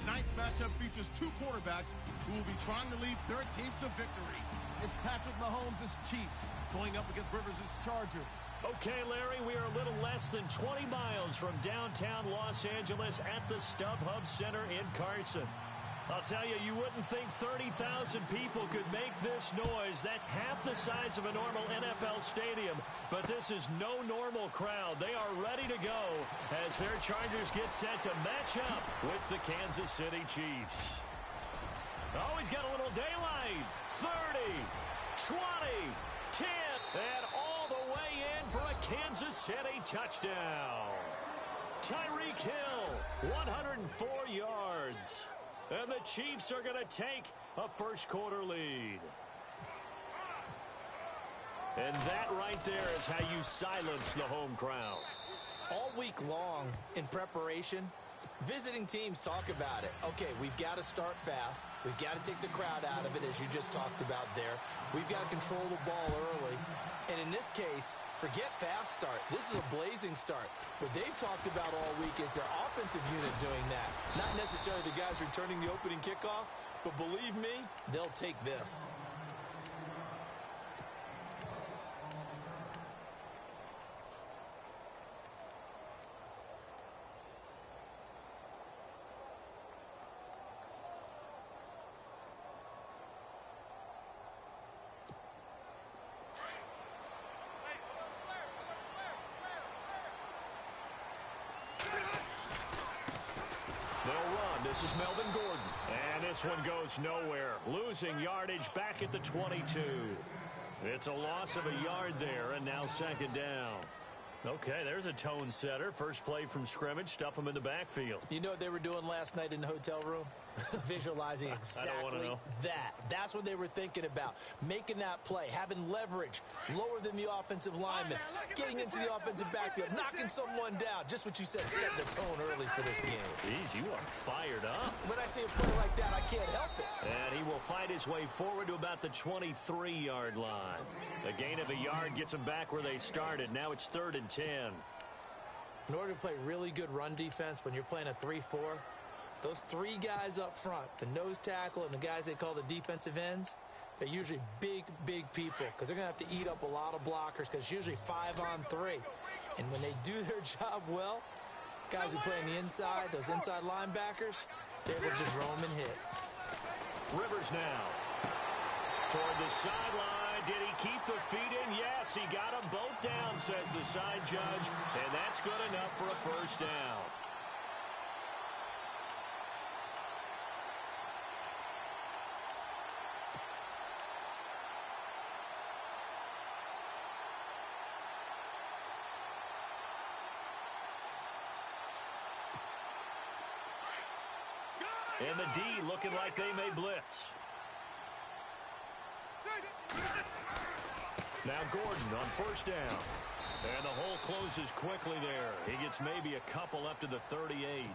Tonight's matchup features two quarterbacks who will be trying to lead their team to victory. It's Patrick Mahomes' Chiefs going up against Rivers' Chargers. Okay, Larry, we are a little less than 20 miles from downtown Los Angeles at the StubHub Center in Carson. I'll tell you, you wouldn't think 30,000 people could make this noise. That's half the size of a normal NFL stadium. But this is no normal crowd. They are ready to go as their Chargers get set to match up with the Kansas City Chiefs. Oh, he's got a little daylight. 30, 20, 10, and all the way in for a Kansas City touchdown. Tyreek Hill, 104 yards. And the Chiefs are going to take a first-quarter lead. And that right there is how you silence the home crowd. All week long in preparation, visiting teams talk about it. Okay, we've got to start fast. We've got to take the crowd out of it, as you just talked about there. We've got to control the ball early. And in this case, forget fast start. This is a blazing start. What they've talked about all week is their offensive unit doing that. Not necessarily the guys returning the opening kickoff, but believe me, they'll take this. This is Melvin Gordon. And this one goes nowhere. Losing yardage back at the 22. It's a loss of a yard there, and now second down. Okay, there's a tone setter. First play from scrimmage. Stuff them in the backfield. You know what they were doing last night in the hotel room? Visualizing exactly that. That's what they were thinking about. Making that play, having leverage, lower than the offensive lineman, getting into the offensive backfield, knocking someone down. Just what you said, set the tone early for this game. Jeez, you are fired up. When I see a play like that, I can't help it. And he will fight his way forward to about the 23-yard line. A gain of a yard gets them back where they started. Now it's 3rd and 10. In order to play really good run defense when you're playing a 3-4, those three guys up front, the nose tackle and the guys they call the defensive ends, they're usually big, big people because they're going to have to eat up a lot of blockers because it's usually 5-on-3. And when they do their job well, guys who play on the inside, those inside linebackers, they will just roam and hit. Rivers now toward the sideline. Did he keep the feet in? Yes, he got them both down, says the side judge, and that's good enough for a first down. And the D looking like they may blitz. Now Gordon on first down. And the hole closes quickly there. He gets maybe a couple up to the 38.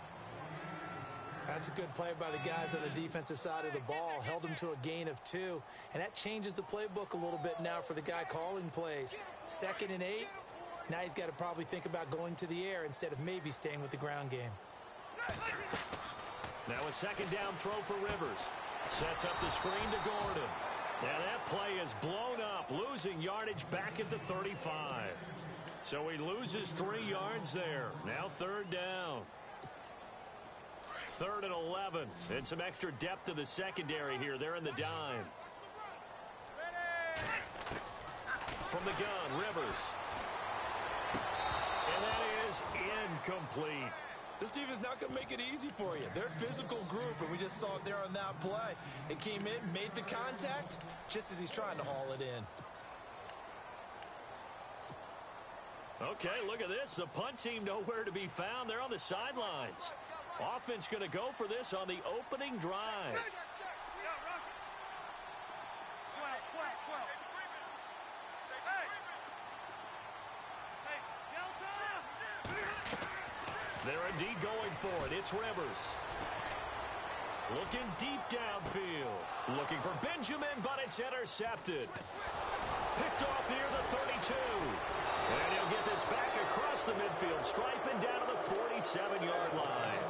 That's a good play by the guys on the defensive side of the ball. Held them to a gain of 2. And that changes the playbook a little bit now for the guy calling plays. 2nd and 8. Now he's got to probably think about going to the air instead of maybe staying with the ground game. Now a second down throw for Rivers. Sets up the screen to Gordon. Now that play is blown up, losing yardage back at the 35. So he loses 3 yards there. Now 3rd down. 3rd and 11. And some extra depth to the secondary here. They're in the dime. From the gun, Rivers. And that is incomplete. This defense is not going to make it easy for you. They're a physical group, and we just saw it there on that play. It came in, made the contact, just as he's trying to haul it in. Okay, look at this. The punt team nowhere to be found. They're on the sidelines. Offense going to go for this on the opening drive. They're indeed going for it. It's Rivers. Looking deep downfield. Looking for Benjamin, but it's intercepted. Picked off near the 32. And he'll get this back across the midfield stripe and down to the 47-yard line.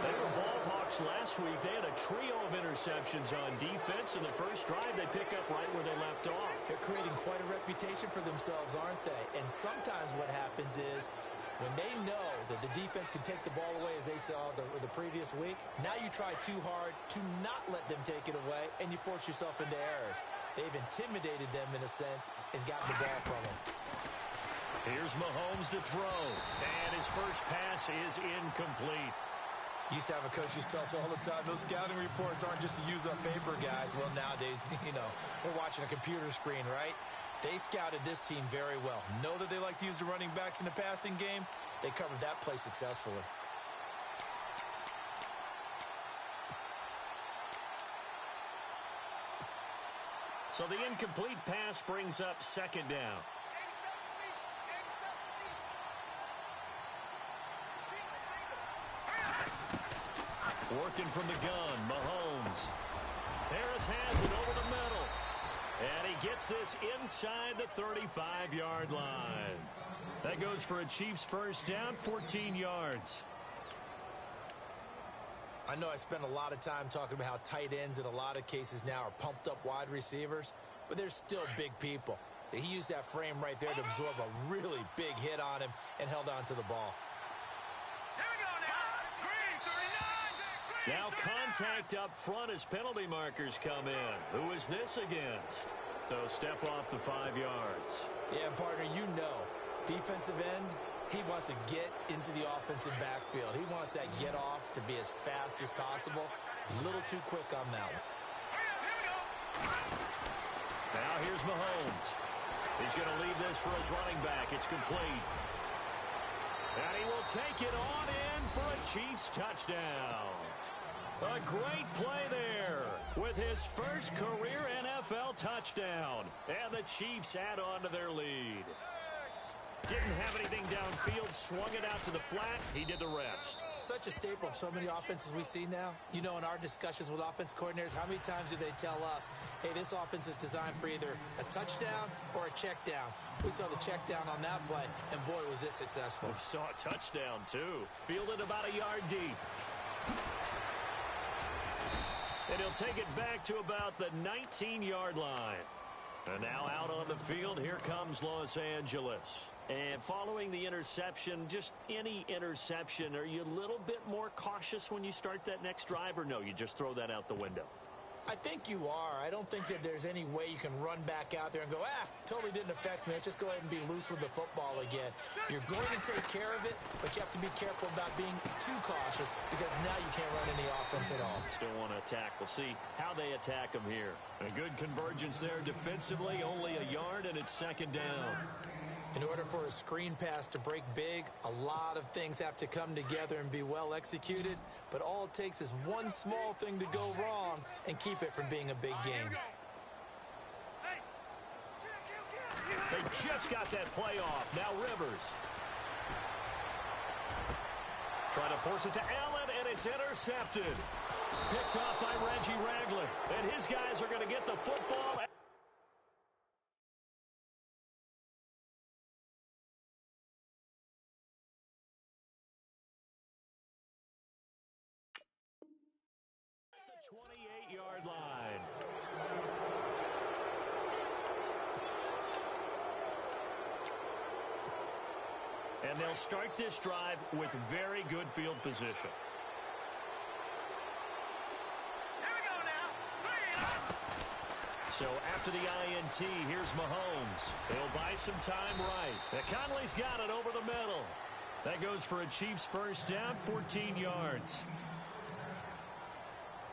They were ball hawks Chiefs last week, they had a trio of interceptions on defense. In the first drive, they pick up right where they left off. They're creating quite a reputation for themselves, aren't they? And sometimes what happens is when they know that the defense can take the ball away, as they saw the previous week, now you try too hard to not let them take it away, and you force yourself into errors. They've intimidated them in a sense and gotten the ball from them. Here's Mahomes to throw, and his first pass is incomplete. Used to have a coach used to tell us all the time, those scouting reports aren't just to use up paper, guys. Well, nowadays, we're watching a computer screen, right? They scouted this team very well. Know that they like to use the running backs in the passing game. They covered that play successfully. So the incomplete pass brings up second down. Working from the gun, Mahomes. Harris has it over the middle. And he gets this inside the 35-yard line. That goes for a Chiefs first down, 14 yards. I know I spend a lot of time talking about how tight ends in a lot of cases now are pumped up wide receivers, but they're still big people. He used that frame right there to absorb a really big hit on him and held on to the ball. Now contact up front as penalty markers come in. Who is this against? So step off the 5 yards. Yeah, partner, defensive end, he wants to get into the offensive backfield. He wants that get off to be as fast as possible. A little too quick on that one. Now here's Mahomes. He's going to leave this for his running back. It's complete. And he will take it on in for a Chiefs touchdown. A great play there with his first career NFL touchdown. And the Chiefs add on to their lead. Didn't have anything downfield, swung it out to the flat. He did the rest. Such a staple of so many offenses we see now. In our discussions with offense coordinators, how many times do they tell us, hey, this offense is designed for either a touchdown or a check down? We saw the check down on that play, and boy, was this successful. We saw a touchdown, too. Fielded about a yard deep. And he'll take it back to about the 19-yard line. And now out on the field, here comes Los Angeles. And following the interception, just any interception, are you a little bit more cautious when you start that next drive, or no, you just throw that out the window? I think you are. I don't think that there's any way you can run back out there and go, totally didn't affect me. Let's just go ahead and be loose with the football again. You're going to take care of it, but you have to be careful about being too cautious because now you can't run any offense at all. Still want to attack. We'll see how they attack them here. A good convergence there defensively, only a yard, and it's second down. In order for a screen pass to break big, a lot of things have to come together and be well executed, but all it takes is one small thing to go wrong and keep it from being a big game. They just got that play off. Now Rivers. Trying to force it to Allen, and it's intercepted. Picked off by Reggie Ragland, and his guys are going to get the football. The 28-yard line. And they'll start this drive with very good field position. So after the INT, here's Mahomes. He'll buy some time right. Now Conley's got it over the middle. That goes for a Chiefs first down, 14 yards.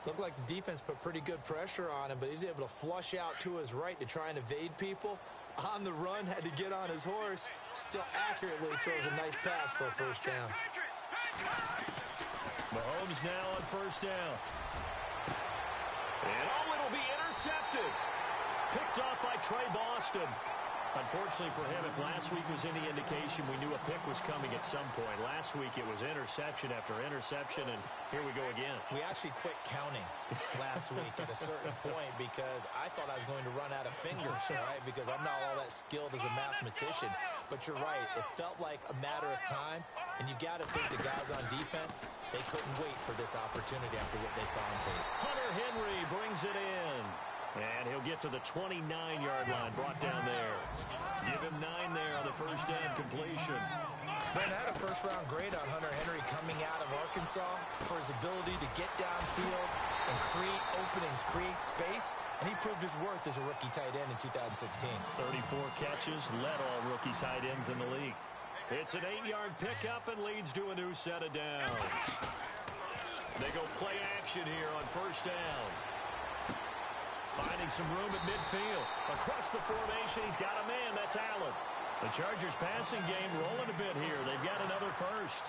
Looked like the defense put pretty good pressure on him, but he's able to flush out to his right to try and evade people. On the run, had to get on his horse. Still accurately throws a nice pass for a first down. Mahomes now on first down. And it'll be intercepted. Picked off by Trey Boston. Unfortunately for him, if last week was any indication, we knew a pick was coming at some point. Last week it was interception after interception, and here we go again. We actually quit counting last week at a certain point because I thought I was going to run out of fingers, right? Because I'm not all that skilled as a mathematician. But you're right. It felt like a matter of time, and you got to think the guys on defense, they couldn't wait for this opportunity after what they saw on tape. Hunter Henry brings it in. And he'll get to the 29-yard line, brought down there. Give him 9 there on the first down completion. Ben had a first-round grade on Hunter Henry coming out of Arkansas for his ability to get downfield and create openings, create space, and he proved his worth as a rookie tight end in 2016. 34 catches, led all rookie tight ends in the league. It's an 8-yard pickup and leads to a new set of downs. They go play action here on first down. Finding some room at midfield. Across the formation, he's got a man. That's Allen. The Chargers passing game rolling a bit here. They've got another first.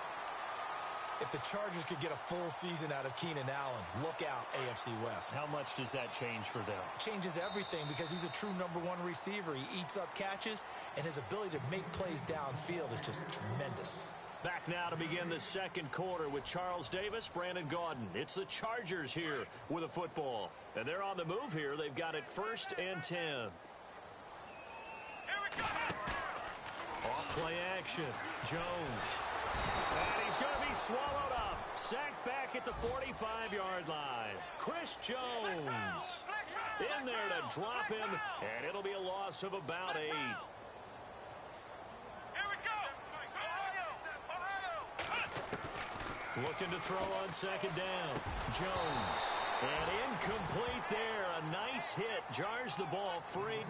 If the Chargers could get a full season out of Keenan Allen, look out, AFC West. How much does that change for them? Changes everything because he's a true #1 receiver. He eats up catches, and his ability to make plays downfield is just tremendous. Back now to begin the second quarter with Charles Davis, Brandon Gaudin. It's the Chargers here with a football. And they're on the move here. They've got it 1st and 10. Here we go. Off play action. Jones. And he's going to be swallowed up. Sacked back at the 45-yard line. Chris Jones in there to drop him. And it'll be a loss of about 8. Looking to throw on second down. Jones. And incomplete there. A nice hit. Jars the ball free.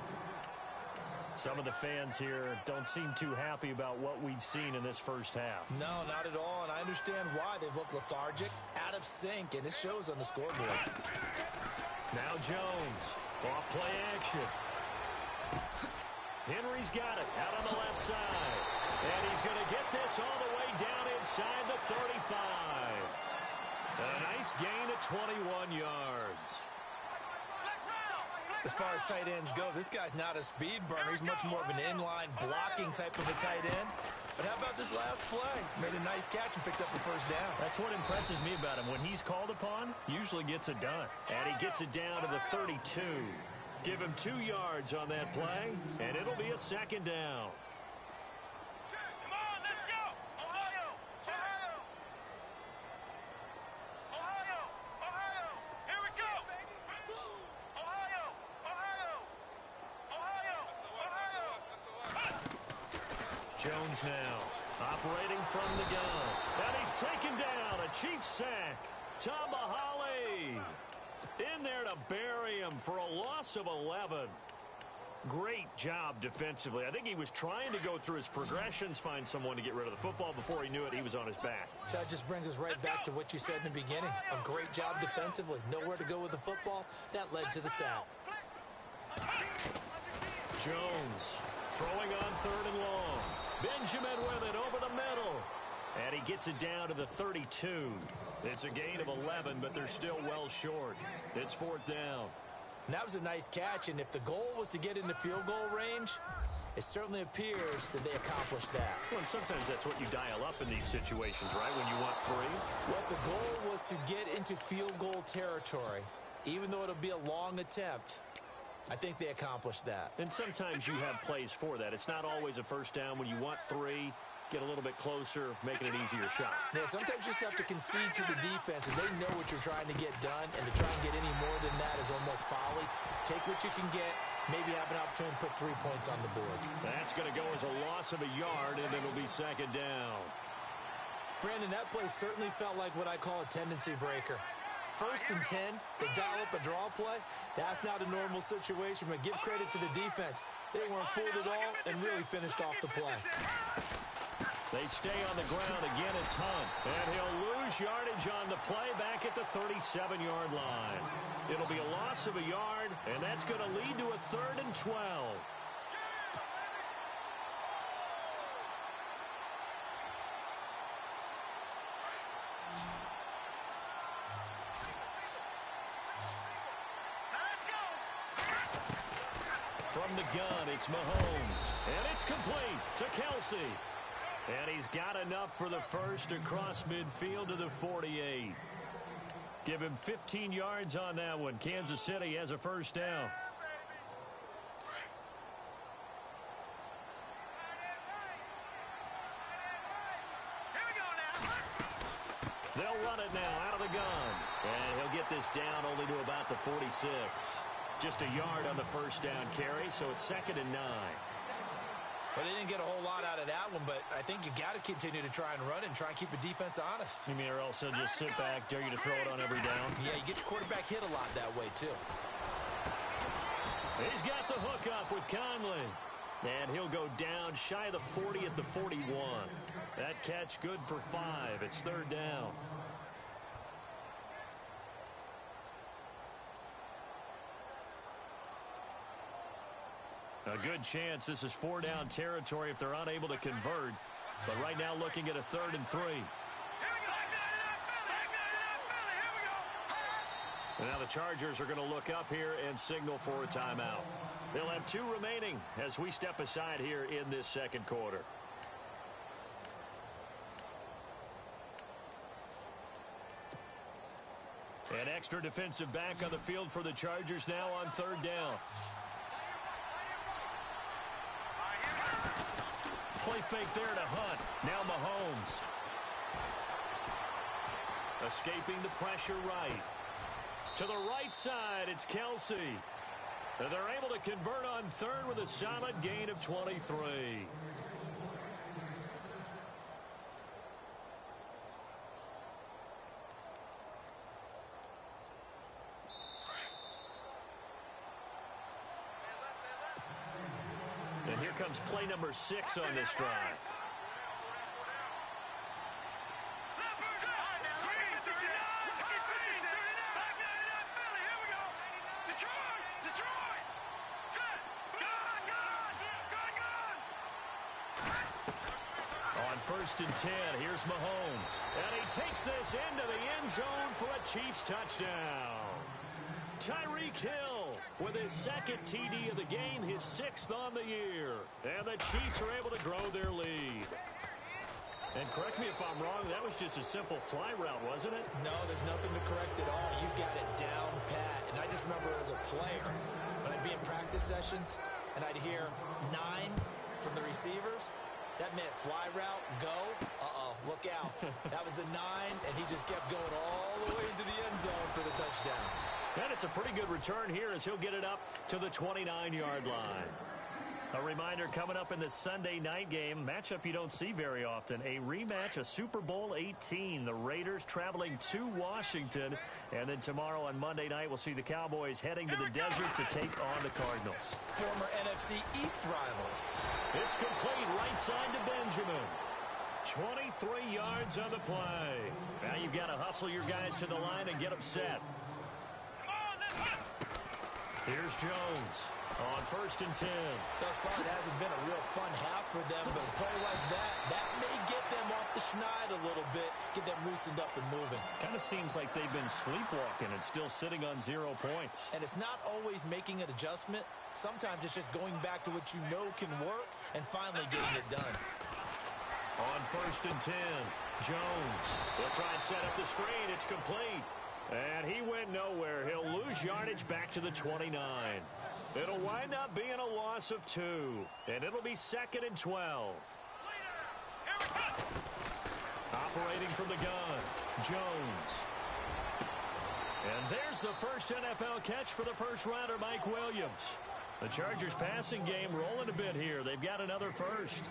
Some of the fans here don't seem too happy about what we've seen in this first half. No, not at all, and I understand why. They've looked lethargic, out of sync, and it shows on the scoreboard. Now Jones. Off play action. Henry's got it out on the left side. And he's going to get this all the way down inside the 35. A nice gain of 21 yards. As far as tight ends go, this guy's not a speed burner. He's much more of an inline blocking type of a tight end. But how about this last play? Made a nice catch and picked up a first down. That's what impresses me about him. When he's called upon, usually gets it done. And he gets it down to the 32. Give him 2 yards on that play, and it'll be a second down. Come on, let's go. Ohio. Here we go. Ohio. Jones now operating from the gun. And he's taken down. A Chiefs sack. Tambahali in there to bury him for a loss of 11. Great job defensively. I think he was trying to go through his progressions, find someone to get rid of the football. Before he knew it, he was on his back. So that just brings us right back to what you said in the beginning. A great job defensively. Nowhere to go with the football. That led to the sack. Jones throwing on 3rd and long. Benjamin with it over the middle. And he gets it down to the 32. It's a gain of 11, but they're still well short. It's 4th down. And that was a nice catch, and if the goal was to get into field goal range, it certainly appears that they accomplished that. Well, and sometimes that's what you dial up in these situations, right, when you want 3? What the goal was to get into field goal territory, even though it'll be a long attempt. I think they accomplished that. And sometimes you have plays for that. It's not always a first down. When you want 3, get a little bit closer, making an easier shot. Yeah, sometimes you just have to concede to the defense, and they know what you're trying to get done, and to try and get any more than that is almost folly. Take what you can get, maybe have an opportunity to put 3 points on the board. That's going to go as a loss of a yard, and it'll be second down. Brandon, that play certainly felt like what I call a tendency breaker. 1st and 10, they dial up a draw play. That's not a normal situation, but give credit to the defense. They weren't fooled at all and really finished off the play. They stay on the ground. Again, it's Hunt. And he'll lose yardage on the play back at the 37-yard line. It'll be a loss of a yard, and that's going to lead to a 3rd and 12. From the gun, it's Mahomes. And it's complete to Kelsey. And he's got enough for the first across midfield to the 48. Give him 15 yards on that one. Kansas City has a first down. They'll run it now out of the gun. And he'll get this down only to about the 46. Just a yard on the first down carry, so it's 2nd and 9. Well, they didn't get a whole lot out of that one, but I think you got to continue to try and run it and try and keep the defense honest. You mean or else they'll just sit back, dare you to throw it on every down? Yeah, you get your quarterback hit a lot that way, too. He's got the hook up with Conley. And he'll go down shy of the 40 at the 41. That catch good for 5. It's 3rd down. A good chance this is 4-down territory if they're unable to convert. But right now looking at a 3rd and 3. And now the Chargers are going to look up here and signal for a timeout. They'll have 2 remaining as we step aside here in this second quarter. An extra defensive back on the field for the Chargers now on 3rd down. Play fake there to Hunt. Now Mahomes. Escaping the pressure right. To the right side, it's Kelsey. And they're able to convert on 3rd with a solid gain of 23. And here comes play number 6 on this drive. On 1st and 10, here's Mahomes. And he takes this into the end zone for a Chiefs touchdown. Tyreek Hill with his 2nd TD of the game, his 6th on the year. And the Chiefs are able to grow their lead. And correct me if I'm wrong, that was just a simple fly route, wasn't it? No, there's nothing to correct at all. You got it down pat. And I just remember as a player, when I'd be in practice sessions, and I'd hear 9 from the receivers, that meant fly route, go, look out. That was the 9, and he just kept going all the way into the end zone for the touchdown. And it's a pretty good return here as he'll get it up to the 29-yard line. A reminder coming up in this Sunday night game, matchup you don't see very often, a rematch of Super Bowl 18. The Raiders traveling to Washington. And then tomorrow on Monday night, we'll see the Cowboys heading to the desert to take on the Cardinals. Former NFC East rivals. It's complete right side to Benjamin. 23 yards on the play. Now you've got to hustle your guys to the line and get them set. Here's Jones on 1st and 10. Thus far, it hasn't been a real fun half for them, but a play like that may get them off the schneid a little bit, get them loosened up and moving. Kind of seems like they've been sleepwalking and still sitting on 0 points. And it's not always making an adjustment. Sometimes it's just going back to what you know can work and finally getting it done. On 1st and 10, Jones. They'll try and set up the screen. It's complete. And he went nowhere. He'll lose yardage back to the 29. It'll wind up being a loss of 2. And it'll be 2nd and 12. Operating from the gun, Jones. And there's the first NFL catch for the first-rounder, Mike Williams. The Chargers passing game rolling a bit here. They've got another first.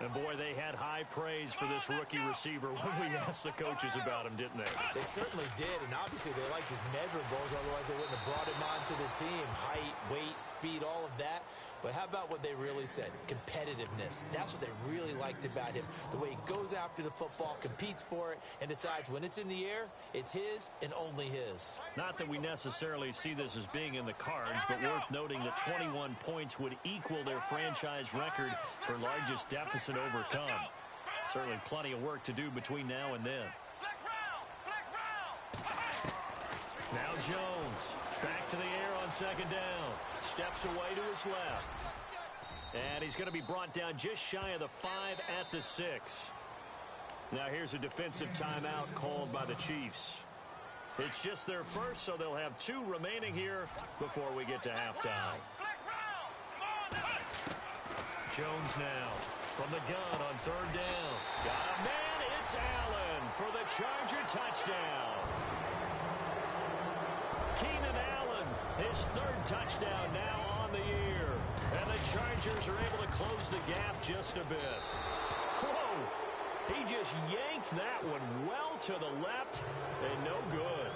And, boy, they had high praise for this rookie receiver when we asked the coaches about him, didn't they? They certainly did, and obviously they liked his measurables. Otherwise, they wouldn't have brought him onto the team. Height, weight, speed, all of that. But how about what they really said? Competitiveness. That's what they really liked about him. The way he goes after the football, competes for it, and decides when it's in the air, it's his and only his. Not that we necessarily see this as being in the cards, but worth noting that 21 points would equal their franchise record for largest deficit overcome. Certainly plenty of work to do between now and then. Now Jones back to the air on second down. Steps away to his left. And he's going to be brought down just shy of the 5 at the 6. Now here's a defensive timeout called by the Chiefs. It's just their first, so they'll have 2 remaining here before we get to halftime. Jones now from the gun on 3rd down. Got a man. It's Allen for the Charger touchdown. Keenan Allen, his 3rd touchdown now on the year. And the Chargers are able to close the gap just a bit. Whoa! He just yanked that one well to the left, and no good.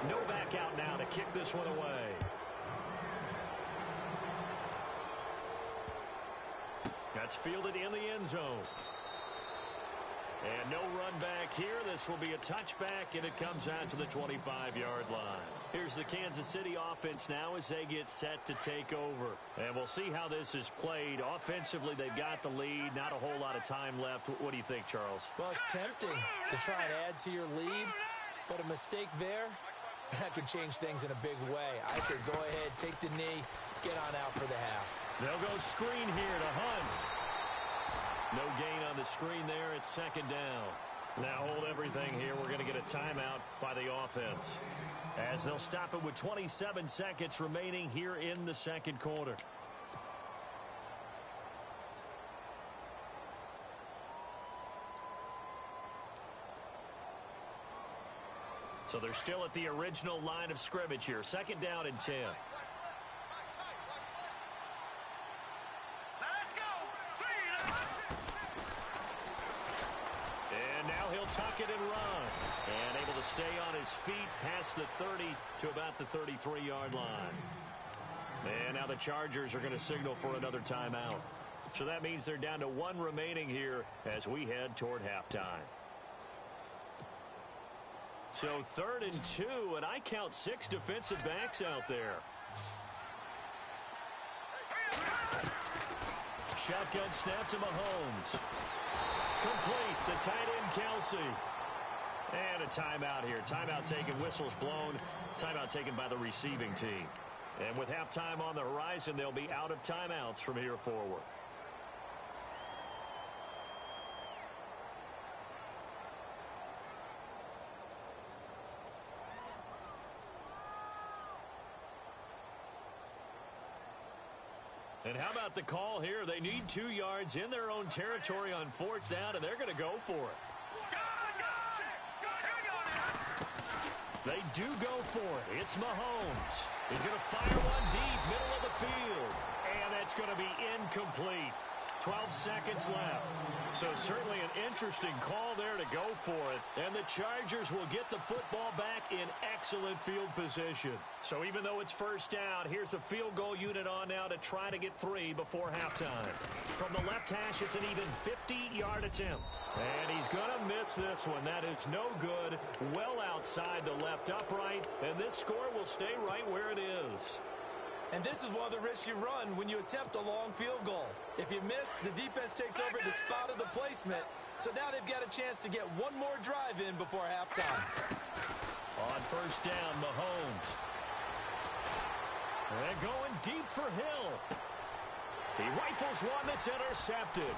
No back out now to kick this one away. That's fielded in the end zone. And no run back here. This will be a touchback, and it comes out to the 25-yard line. Here's the Kansas City offense now as they get set to take over. And we'll see how this is played. Offensively, they've got the lead. Not a whole lot of time left. What do you think, Charles? Well, it's tempting to try and add to your lead, but a mistake there, that could change things in a big way. I say go ahead, take the knee, get on out for the half. They'll go screen here to Hunt. No gain on the screen there. It's 2nd down. Now hold everything here. We're going to get a timeout by the offense, as they'll stop it with 27 seconds remaining here in the 2nd quarter. So they're still at the original line of scrimmage here. 2nd down and 10. Tuck it and run. And able to stay on his feet past the 30 to about the 33-yard line. And now the Chargers are going to signal for another timeout. So that means they're down to 1 remaining here as we head toward halftime. So 3rd and 2, and I count 6 defensive backs out there. Shotgun snap to Mahomes. Complete. The tight end, Kelsey. And a timeout here. Timeout taken. Whistles blown. Timeout taken by the receiving team. And with halftime on the horizon, they'll be out of timeouts from here forward. And how about the call here? They need 2 yards in their own territory on 4th down, and they're going to go for it. They do go for it. It's Mahomes. He's going to fire one deep, middle of the field. And that's going to be incomplete. 12 seconds left. So certainly an interesting call there to go for it. And the Chargers will get the football back in excellent field position. So even though it's 1st down, here's the field goal unit on now to try to get 3 before halftime. From the left hash, it's an even 50-yard attempt. And he's going to miss this one. That is no good. Well outside the left upright. And this score will stay right where it is. And this is one of the risks you run when you attempt a long field goal. If you miss, the defense takes over the spot of the placement. So now they've got a chance to get one more drive in before halftime. On 1st down, Mahomes. They're going deep for Hill. He rifles one that's intercepted.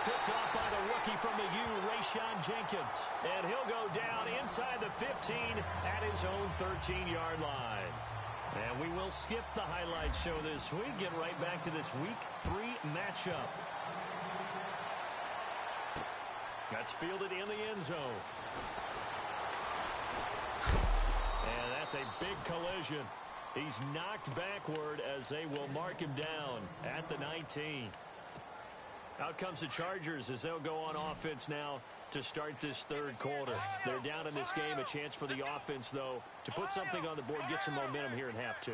Picked off by the rookie from the U, Rayshon Jenkins. And he'll go down inside the 15 at his own 13-yard line. And we will skip the highlight show this week. Get right back to this Week 3 matchup. That's fielded in the end zone. And that's a big collision. He's knocked backward as they will mark him down at the 19. Out comes the Chargers as they'll go on offense now to start this 3rd quarter. They're down in this game. A chance for the offense, though, to put something on the board, get some momentum here in half 2.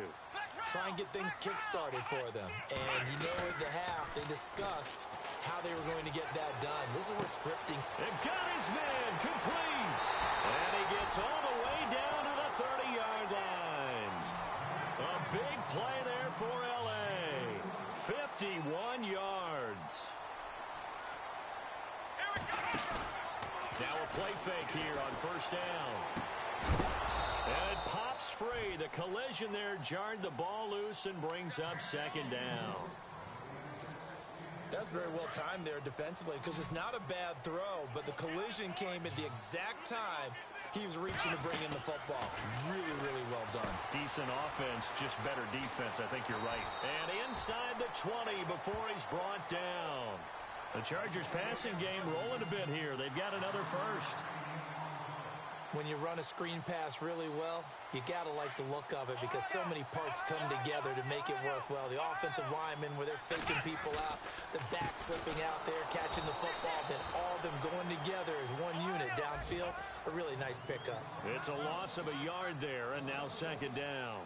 Try and get things kick-started for them. And you know at the half, they discussed how they were going to get that done. This is where scripting. And got his man complete. And he gets all the way down to the 30-yard line. A big play there for L.A. 51 yards. Now a play fake here on 1st down. And it pops free. The collision there jarred the ball loose and brings up second down. That's very well timed there defensively because it's not a bad throw, but the collision came at the exact time he was reaching to bring in the football. Really, really well done. Decent offense, just better defense. I think you're right. And inside the 20 before he's brought down. The Chargers passing game rolling a bit here. They've got another first. When you run a screen pass really well, you got to like the look of it because so many parts come together to make it work well. The offensive linemen, where they're faking people out, the back slipping out there, catching the football, then all of them going together as one unit downfield. A really nice pickup. It's a loss of a yard there, and now second down.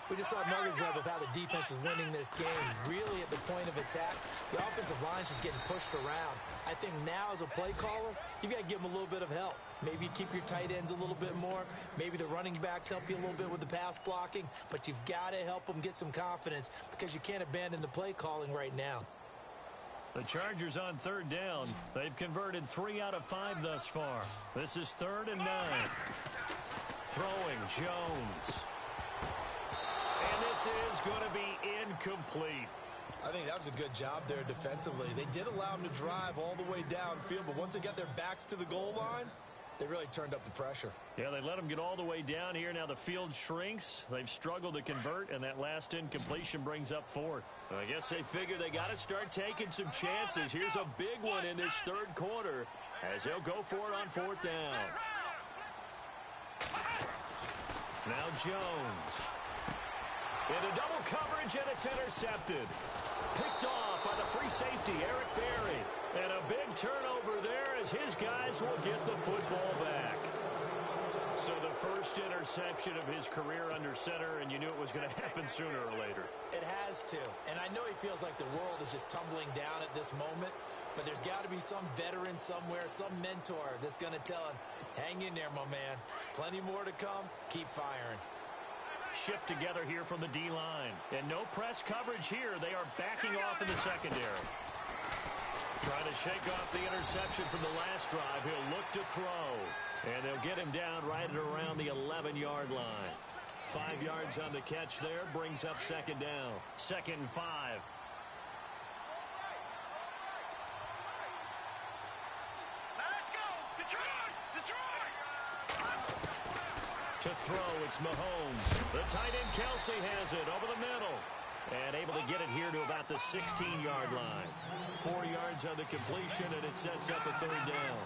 We just saw another example of how the defense is winning this game. Really at the point of attack, the offensive line is just getting pushed around. I think now as a play caller, you've got to give them a little bit of help. Maybe keep your tight ends a little bit more. Maybe the running backs help you a little bit with the pass blocking. But you've got to help them get some confidence because you can't abandon the play calling right now. The Chargers on third down. They've converted 3 out of 5 thus far. This is 3rd and 9. Throwing Jones. And this is going to be incomplete. I think that was a good job there defensively. They did allow them to drive all the way downfield, but once they got their backs to the goal line, they really turned up the pressure. Yeah, they let them get all the way down here. Now the field shrinks. They've struggled to convert, and that last incompletion brings up 4th. I guess they figure they got to start taking some chances. Here's a big one in this third quarter as he'll go for it on 4th down. Now Jones. Into double coverage, and it's intercepted. Picked off by the free safety, Eric Berry. And a big turnover there as his guys will get the football back. So the first interception of his career under center, and you knew it was going to happen sooner or later. It has to. And I know he feels like the world is just tumbling down at this moment, but there's got to be some veteran somewhere, some mentor that's going to tell him, hang in there, my man. Plenty more to come. Keep firing. Shift together here from the D-line. And no press coverage here. They are backing off in the secondary. Trying to shake off the interception from the last drive. He'll look to throw. And they'll get him down right at around the 11-yard line. 5 yards on the catch there. Brings up second down. 2nd and 5. Let's go! Detroit! Detroit! To throw, it's Mahomes. The tight end Kelsey has it over the middle. And able to get it here to about the 16-yard line. 4 yards on the completion, and it sets up a 3rd down.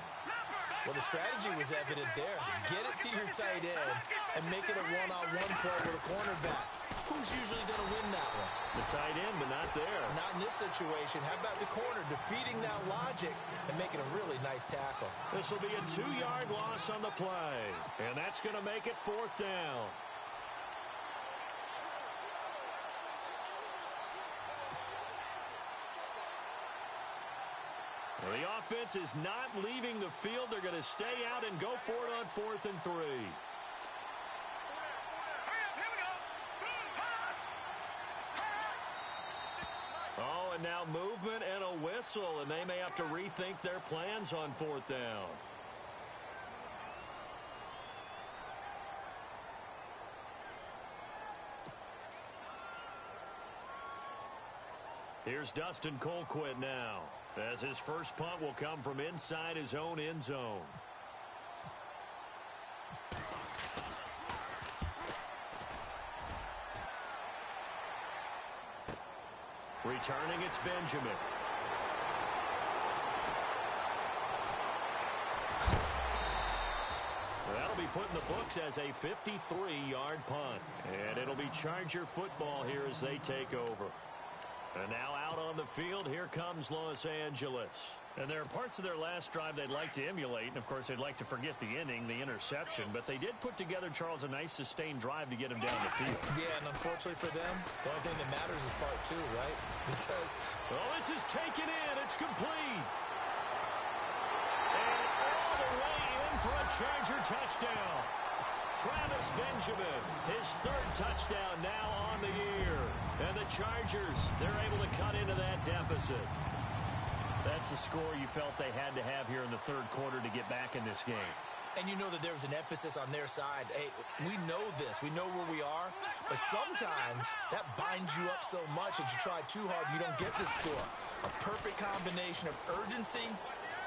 Well, the strategy was evident there. Get it to your tight end and make it a one-on-one play with a cornerback. Who's usually going to win that one? The tight end, but not there. Not in this situation. How about the corner defeating that logic and making a really nice tackle? This will be a 2-yard loss on the play. And that's going to make it 4th down. Well, the offense is not leaving the field. They're going to stay out and go for it on 4th and 3. Oh, and now movement and a whistle, and they may have to rethink their plans on 4th down. Here's Dustin Colquitt now, as his first punt will come from inside his own end zone. Returning, it's Benjamin. That'll be put in the books as a 53-yard punt. And it'll be Charger football here as they take over. And now out on the field, here comes Los Angeles. And there are parts of their last drive they'd like to emulate. And, of course, they'd like to forget the inning, the interception. But they did put together, Charles, a nice sustained drive to get him down the field. Yeah, and unfortunately for them, the only thing that matters is part 2, right? Because... well, this is taken in. It's complete. And all the way in for a Charger touchdown. Travis Benjamin, his 3rd touchdown now on the year. And the Chargers, they're able to cut into that deficit. That's the score you felt they had to have here in the 3rd quarter to get back in this game. And you know that there's an emphasis on their side. Hey, we know this. We know where we are. But sometimes that binds you up so much that you try too hard, you don't get the score. A perfect combination of urgency,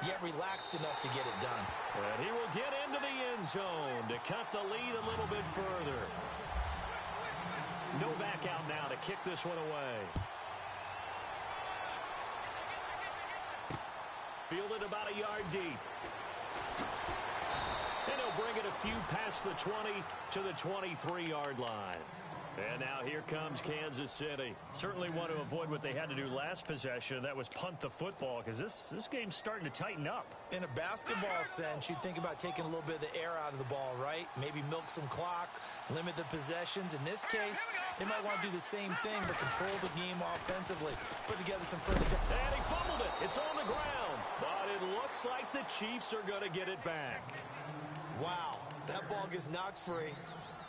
yet relaxed enough to get it done. And he will get into the end zone to cut the lead a little bit further. No back out now to kick this one away. Fielded about a yard deep. And he'll bring it a few past the 20 to the 23-yard line. And now here comes Kansas City. Certainly want to avoid what they had to do last possession. That was punt the football, because this game's starting to tighten up. In a basketball sense, you think about taking a little bit of the air out of the ball, right? Maybe milk some clock, limit the possessions. In this case, they might want to do the same thing, but control the game offensively. Put together some first down. And he fumbled it. It's on the ground. But it looks like the Chiefs are going to get it back. Wow, that ball gets knocked free,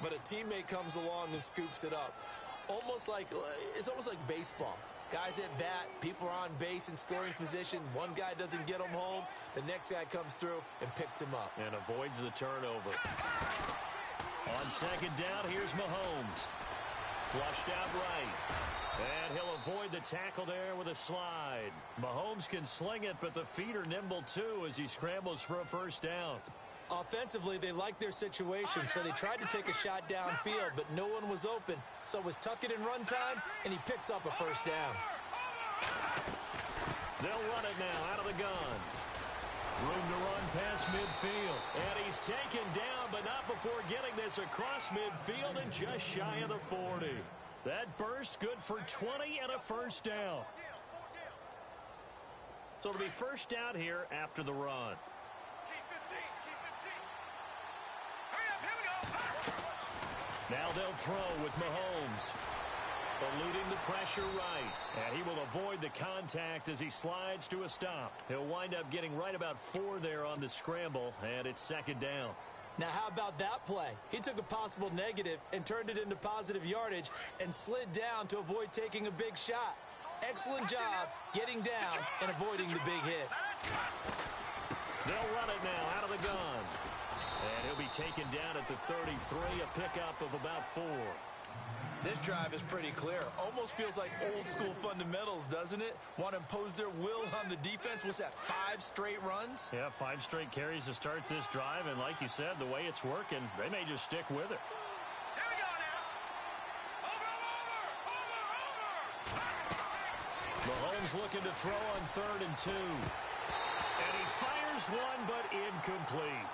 but a teammate comes along and scoops it up. It's almost like baseball. Guys at bat, people are on base in scoring position. One guy doesn't get him home. The next guy comes through and picks him up. And avoids the turnover. On second down, here's Mahomes. Flushed out right. And he'll avoid the tackle there with a slide. Mahomes can sling it, but the feet are nimble too as he scrambles for a first down. Offensively, they liked their situation, so they tried to take a shot downfield, but no one was open. So it was tuck it and run time, and he picks up a first down. They'll run it now out of the gun. Room to run past midfield. And he's taken down, but not before getting this across midfield and just shy of the 40. That burst good for 20 and a first down. So it'll be first down here after the run. Now they'll throw with Mahomes. Eluding the pressure right. And he will avoid the contact as he slides to a stop. He'll wind up getting right about 4 there on the scramble, and it's second down. Now, how about that play? He took a possible negative and turned it into positive yardage and slid down to avoid taking a big shot. Excellent job getting down and avoiding the big hit. They'll run it now out of the gun. And he'll be taken down at the 33, a pickup of about 4. This drive is pretty clear. Almost feels like old school fundamentals, doesn't it? Want to impose their will on the defense. What's that, 5 straight runs? Yeah, 5 straight carries to start this drive. And like you said, the way it's working, they may just stick with it. Here we go now. Over. Mahomes looking to throw on 3rd and 2. And he fires one, but incomplete.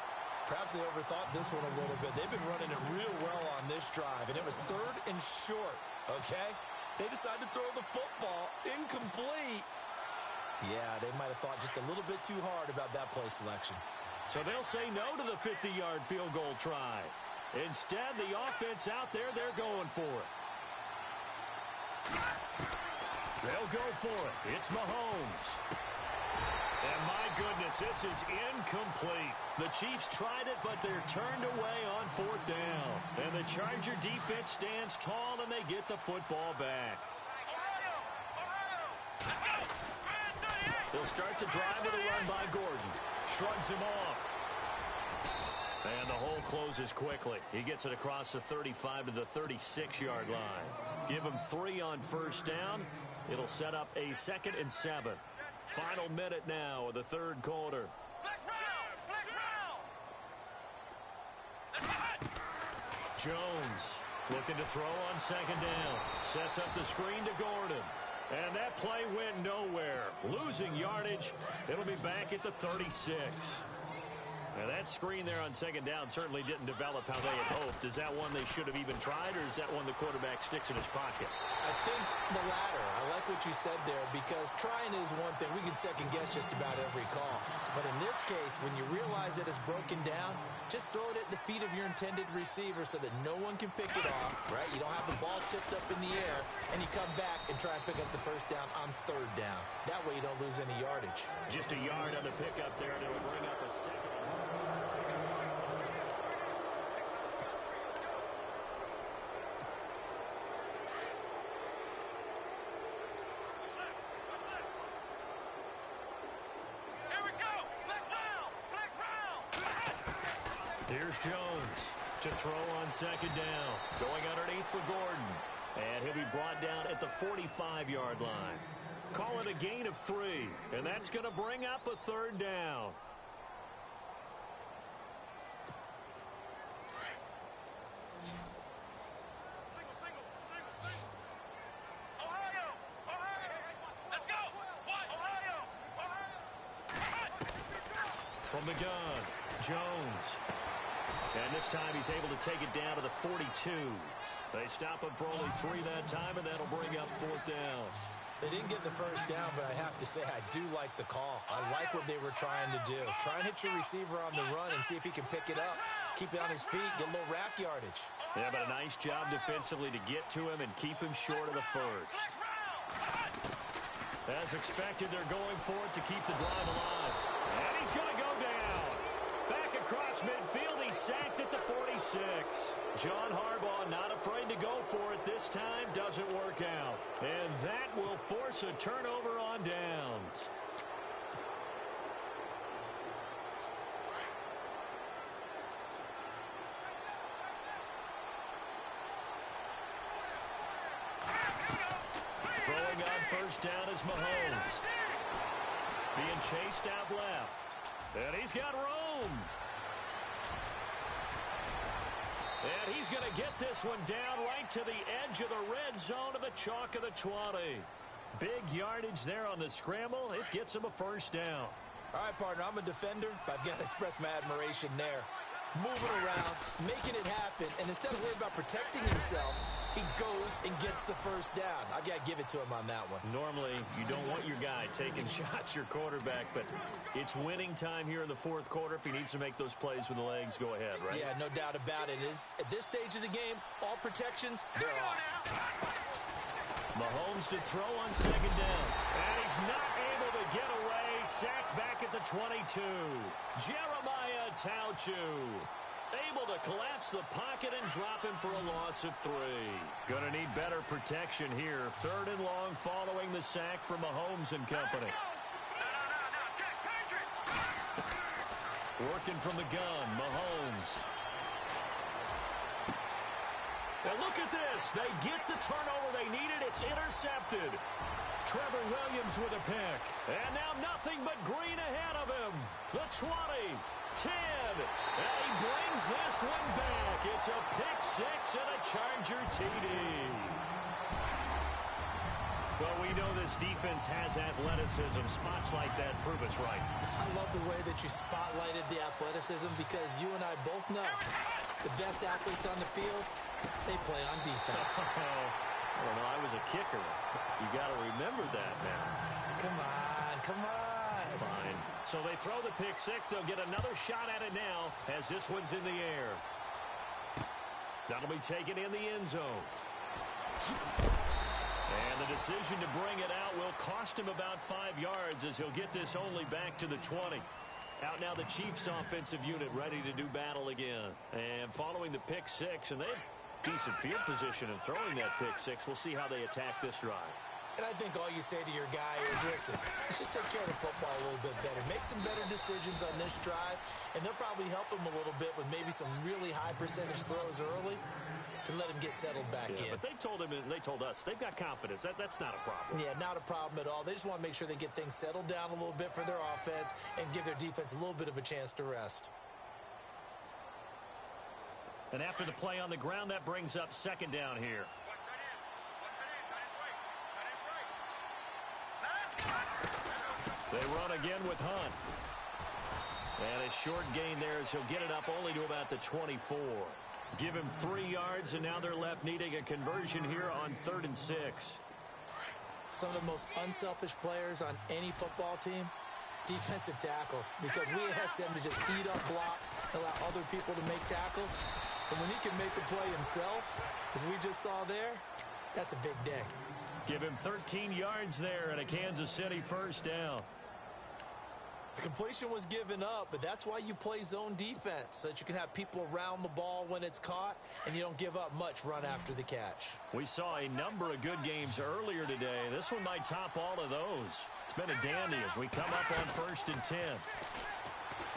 Perhaps they overthought this one a little bit. They've been running it real well on this drive, and it was 3rd and short, okay? They decided to throw the football incomplete. Yeah, they might have thought just a little bit too hard about that play selection. So they'll say no to the 50-yard field goal try. Instead, the offense out there, they're going for it. They'll go for it. It's Mahomes. And my goodness, this is incomplete. The Chiefs tried it, but they're turned away on 4th down. And the Charger defense stands tall, and they get the football back. They'll start the drive with a run by Gordon. Shrugs him off. And the hole closes quickly. He gets it across the 35 to the 36-yard line. Give him 3 on first down. It'll set up a 2nd and 7. Final minute now of the 3rd quarter. Jones looking to throw on 2nd down. Sets up the screen to Gordon. And that play went nowhere. Losing yardage. It'll be back at the 36. Now that screen there on 2nd down certainly didn't develop how they had hoped. Is that one they should have even tried, or is that one the quarterback sticks in his pocket? I think the latter. I like what you said there, because trying is one thing. We can second guess just about every call. But in this case, when you realize that it's broken down, just throw it at the feet of your intended receiver so that no one can pick it off, right? You don't have the ball tipped up in the air, and you come back and try and pick up the first down on 3rd down. That way you don't lose any yardage. Just a yard on the pickup there, and it will bring up a 2nd. Here's Jones to throw on second down. Going underneath for Gordon. And he'll be brought down at the 45-yard line. Call it a gain of 3. And that's going to bring up a third down. From the gun, Jones. And this time he's able to take it down to the 42. They stop him for only 3 that time, and that'll bring up fourth down. They didn't get the first down, but I have to say I do like the call. I like what they were trying to do. Try and hit your receiver on the run and see if he can pick it up. Keep it on his feet, get a little rack yardage. Yeah, but a nice job defensively to get to him and keep him short of the first. As expected, they're going for it to keep the drive alive. And he's going to go down. Back across midfield, he's sacked at the 46. John Harbaugh not afraid to go for it this time. Doesn't work out. And that will force a turnover on downs. Throwing on first down is Mahomes. Being chased out left. And he's got room. And he's going to get this one down right to the edge of the red zone of the chalk of the 20. Big yardage there on the scramble. It gets him a first down. All right, partner, I'm a defender, but I've got to express my admiration there. Moving around, making it happen, and instead of worrying about protecting himself, he goes and gets the first down. I've got to give it to him on that one. Normally, you don't want your guy taking shots, your quarterback, but it's winning time here in the fourth quarter. If he needs to make those plays with the legs, go ahead, right? Yeah, no doubt about it. At this stage of the game, all protections, they're off. Mahomes to throw on second down. And he's not able to get away. Sacked back at the 22. Jeremiah Tauchu able to collapse the pocket and drop him for a loss of 3. Going to need better protection here. Third and long following the sack from Mahomes and company. Working from the gun, Mahomes. Now look at this. They get the turnover they needed. It's intercepted. Trevor Williams with a pick. And now nothing but green ahead of him. The 20, 10. And he brings this one back. It's a pick 6 and a Charger TD. Well, we know this defense has athleticism. Spots like that prove us right. I love the way that you spotlighted the athleticism because you and I both know the best athletes on the field, they play on defense. Well, no, I was a kicker. You got to remember that now. Come on, come on. Fine. So they throw the pick 6. They'll get another shot at it now as this one's in the air. That'll be taken in the end zone. And the decision to bring it out will cost him about 5 yards as he'll get this only back to the 20. Out now the Chiefs offensive unit ready to do battle again. And following the pick 6, and they have decent field position in throwing that pick 6. We'll see how they attack this drive. And I think all you say to your guy is, listen, let's just take care of the football a little bit better. Make some better decisions on this drive, and they'll probably help him a little bit with maybe some really high percentage throws early to let him get settled back in. But they told him, and they told us, they've got confidence. That's not a problem. Yeah, not a problem at all. They just want to make sure they get things settled down a little bit for their offense and give their defense a little bit of a chance to rest. And after the play on the ground, that brings up second down here. They run again with Hunt. And a short gain there as he'll get it up only to about the 24. Give him 3 yards, and now they're left needing a conversion here on 3rd and 6. Some of the most unselfish players on any football team, defensive tackles, because we ask them to just eat up blocks, allow other people to make tackles. And when he can make the play himself, as we just saw there, that's a big day. Give him 13 yards there and a Kansas City first down. The completion was given up, but that's why you play zone defense, so that you can have people around the ball when it's caught, and you don't give up much run after the catch. We saw a number of good games earlier today. This one might top all of those. It's been a dandy as we come up on 1st and 10.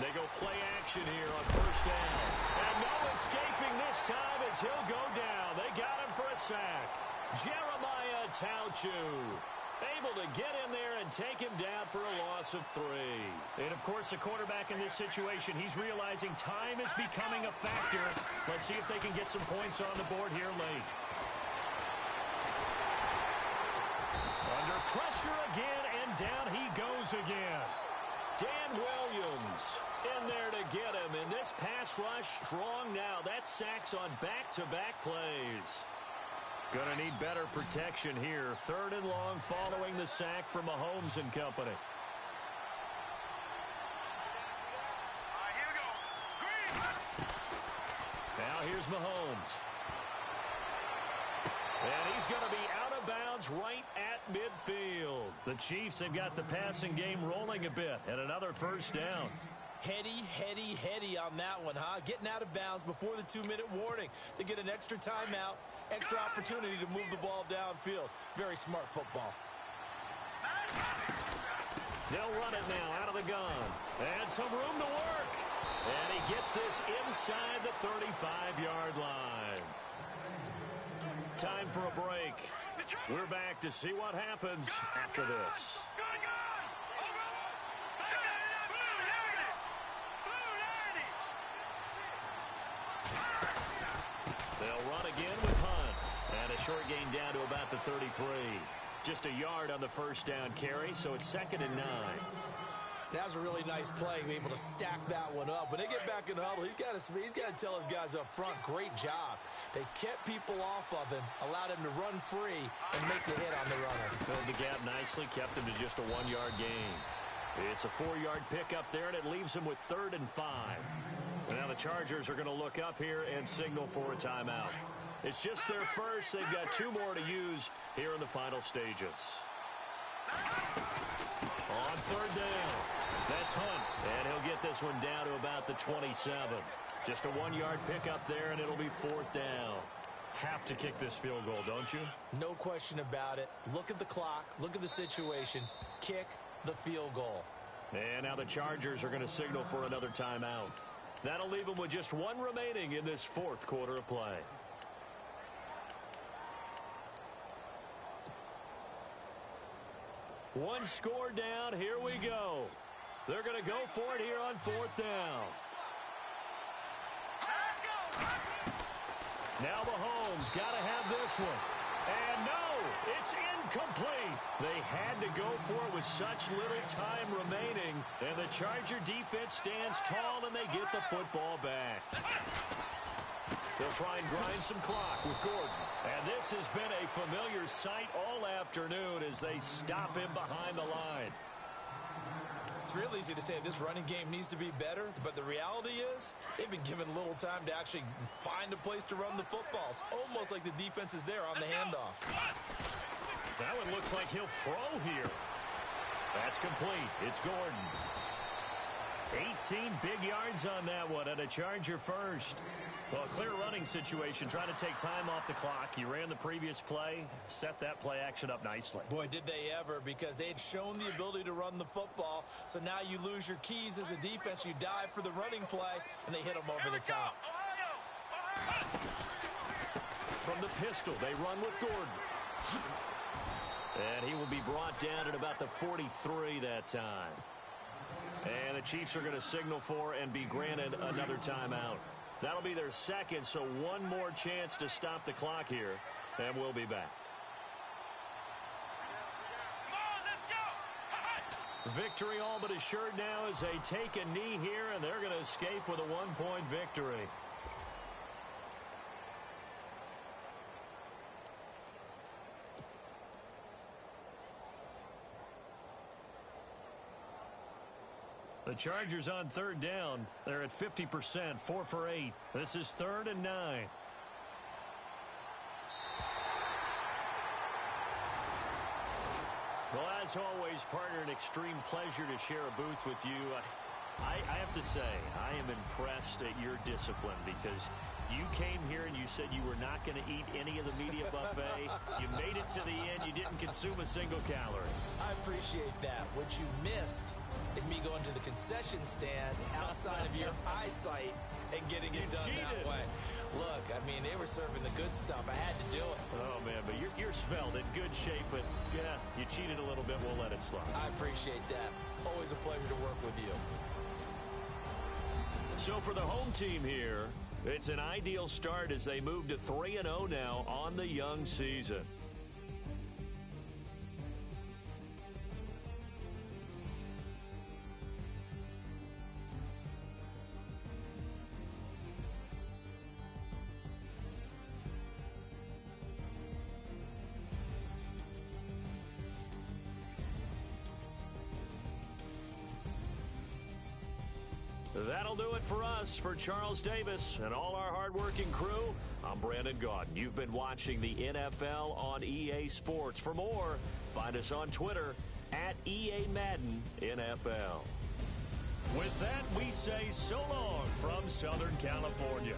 They go play action here on first down. And no escaping this time as he'll go down. They got him for a sack. Jeremiah Tauchu able to get in there and take him down for a loss of 3. And, of course, the quarterback in this situation, he's realizing time is becoming a factor. Let's see if they can get some points on the board here late. Under pressure again, and down he goes again. Dan Williams in there to get him. And this pass rush strong now. That sacks on back-to-back plays. Going to need better protection here. 3rd and long following the sack from Mahomes and company. Here we go. Green. Now here's Mahomes. And he's going to be out of bounds right at midfield. The Chiefs have got the passing game rolling a bit. And another first down. Heady on that one, huh? Getting out of bounds before the 2-minute warning. They get an extra timeout, extra opportunity to move the ball downfield. Very smart football. They'll run it now out of the gun. And some room to work. And he gets this inside the 35-yard line. Time for a break. We're back to see what happens after this. They'll run again with Hunt. And a short gain down to about the 33. Just a yard on the first down carry, so it's 2nd and 9. That was a really nice play, able to stack that one up. When they get back in the huddle, he's got to tell his guys up front, great job. They kept people off of him, allowed him to run free, and make the hit on the runner. Filled the gap nicely, kept him to just a 1-yard gain. It's a 4-yard pickup there, and it leaves him with 3rd and 5. And now the Chargers are going to look up here and signal for a timeout. It's just their first. They've got 2 more to use here in the final stages. On 3rd down, that's Hunt. And he'll get this one down to about the 27. Just a 1-yard pickup there, and it'll be 4th down. Have to kick this field goal, don't you? No question about it. Look at the clock. Look at the situation. Kick the field goal. And now the Chargers are going to signal for another timeout. That'll leave them with just 1 remaining in this 4th quarter of play. One score down. Here we go. They're going to go for it here on 4th down. Let's go. Now Mahomes got to have this one. And no, it's incomplete. They had to go for it with such little time remaining. And the Charger defense stands tall, and they get the football back. They'll try and grind some clock with Gordon. And this has been a familiar sight all afternoon as they stop him behind the line. It's real easy to say this running game needs to be better, but the reality is they've been given little time to actually find a place to run the football. It's almost like the defense is there on the handoff. That one looks like he'll throw here. That's complete. It's Gordon. 18 big yards on that one, and a Charger first. Well, a clear running situation, trying to take time off the clock. He ran the previous play, set that play action up nicely. Boy, did they ever, because they had shown the ability to run the football. So now you lose your keys as a defense. You dive for the running play, and they hit them over the top. From the pistol, they run with Gordon. And he will be brought down at about the 43 that time. And the Chiefs are going to signal for and be granted another timeout. That'll be their second, so one more chance to stop the clock here, and we'll be back. Victory all but assured now as they take a knee here, and they're going to escape with a 1-point victory. The Chargers on 3rd down. They're at 50%, 4 for 8. This is 3rd and 9. Well, as always, partner, an extreme pleasure to share a booth with you. I have to say, I am impressed at your discipline because You came here and you said you were not going to eat any of the media buffet. You made it to the end. You didn't consume a single calorie. I appreciate that. What you missed is me going to the concession stand outside of your eyesight and getting it done that way. Look, I mean, they were serving the good stuff. I had to do it. Oh, man, but you're svelte, in good shape, but, yeah, you cheated a little bit. We'll let it slide. I appreciate that. Always a pleasure to work with you. So for the home team here, it's an ideal start as they move to 3-0 now on the young season. That'll do it for us. For Charles Davis and all our hardworking crew, I'm Brandon Gaudin. You've been watching the NFL on EA Sports. For more, find us on Twitter at EA Madden NFL. With that, we say so long from Southern California.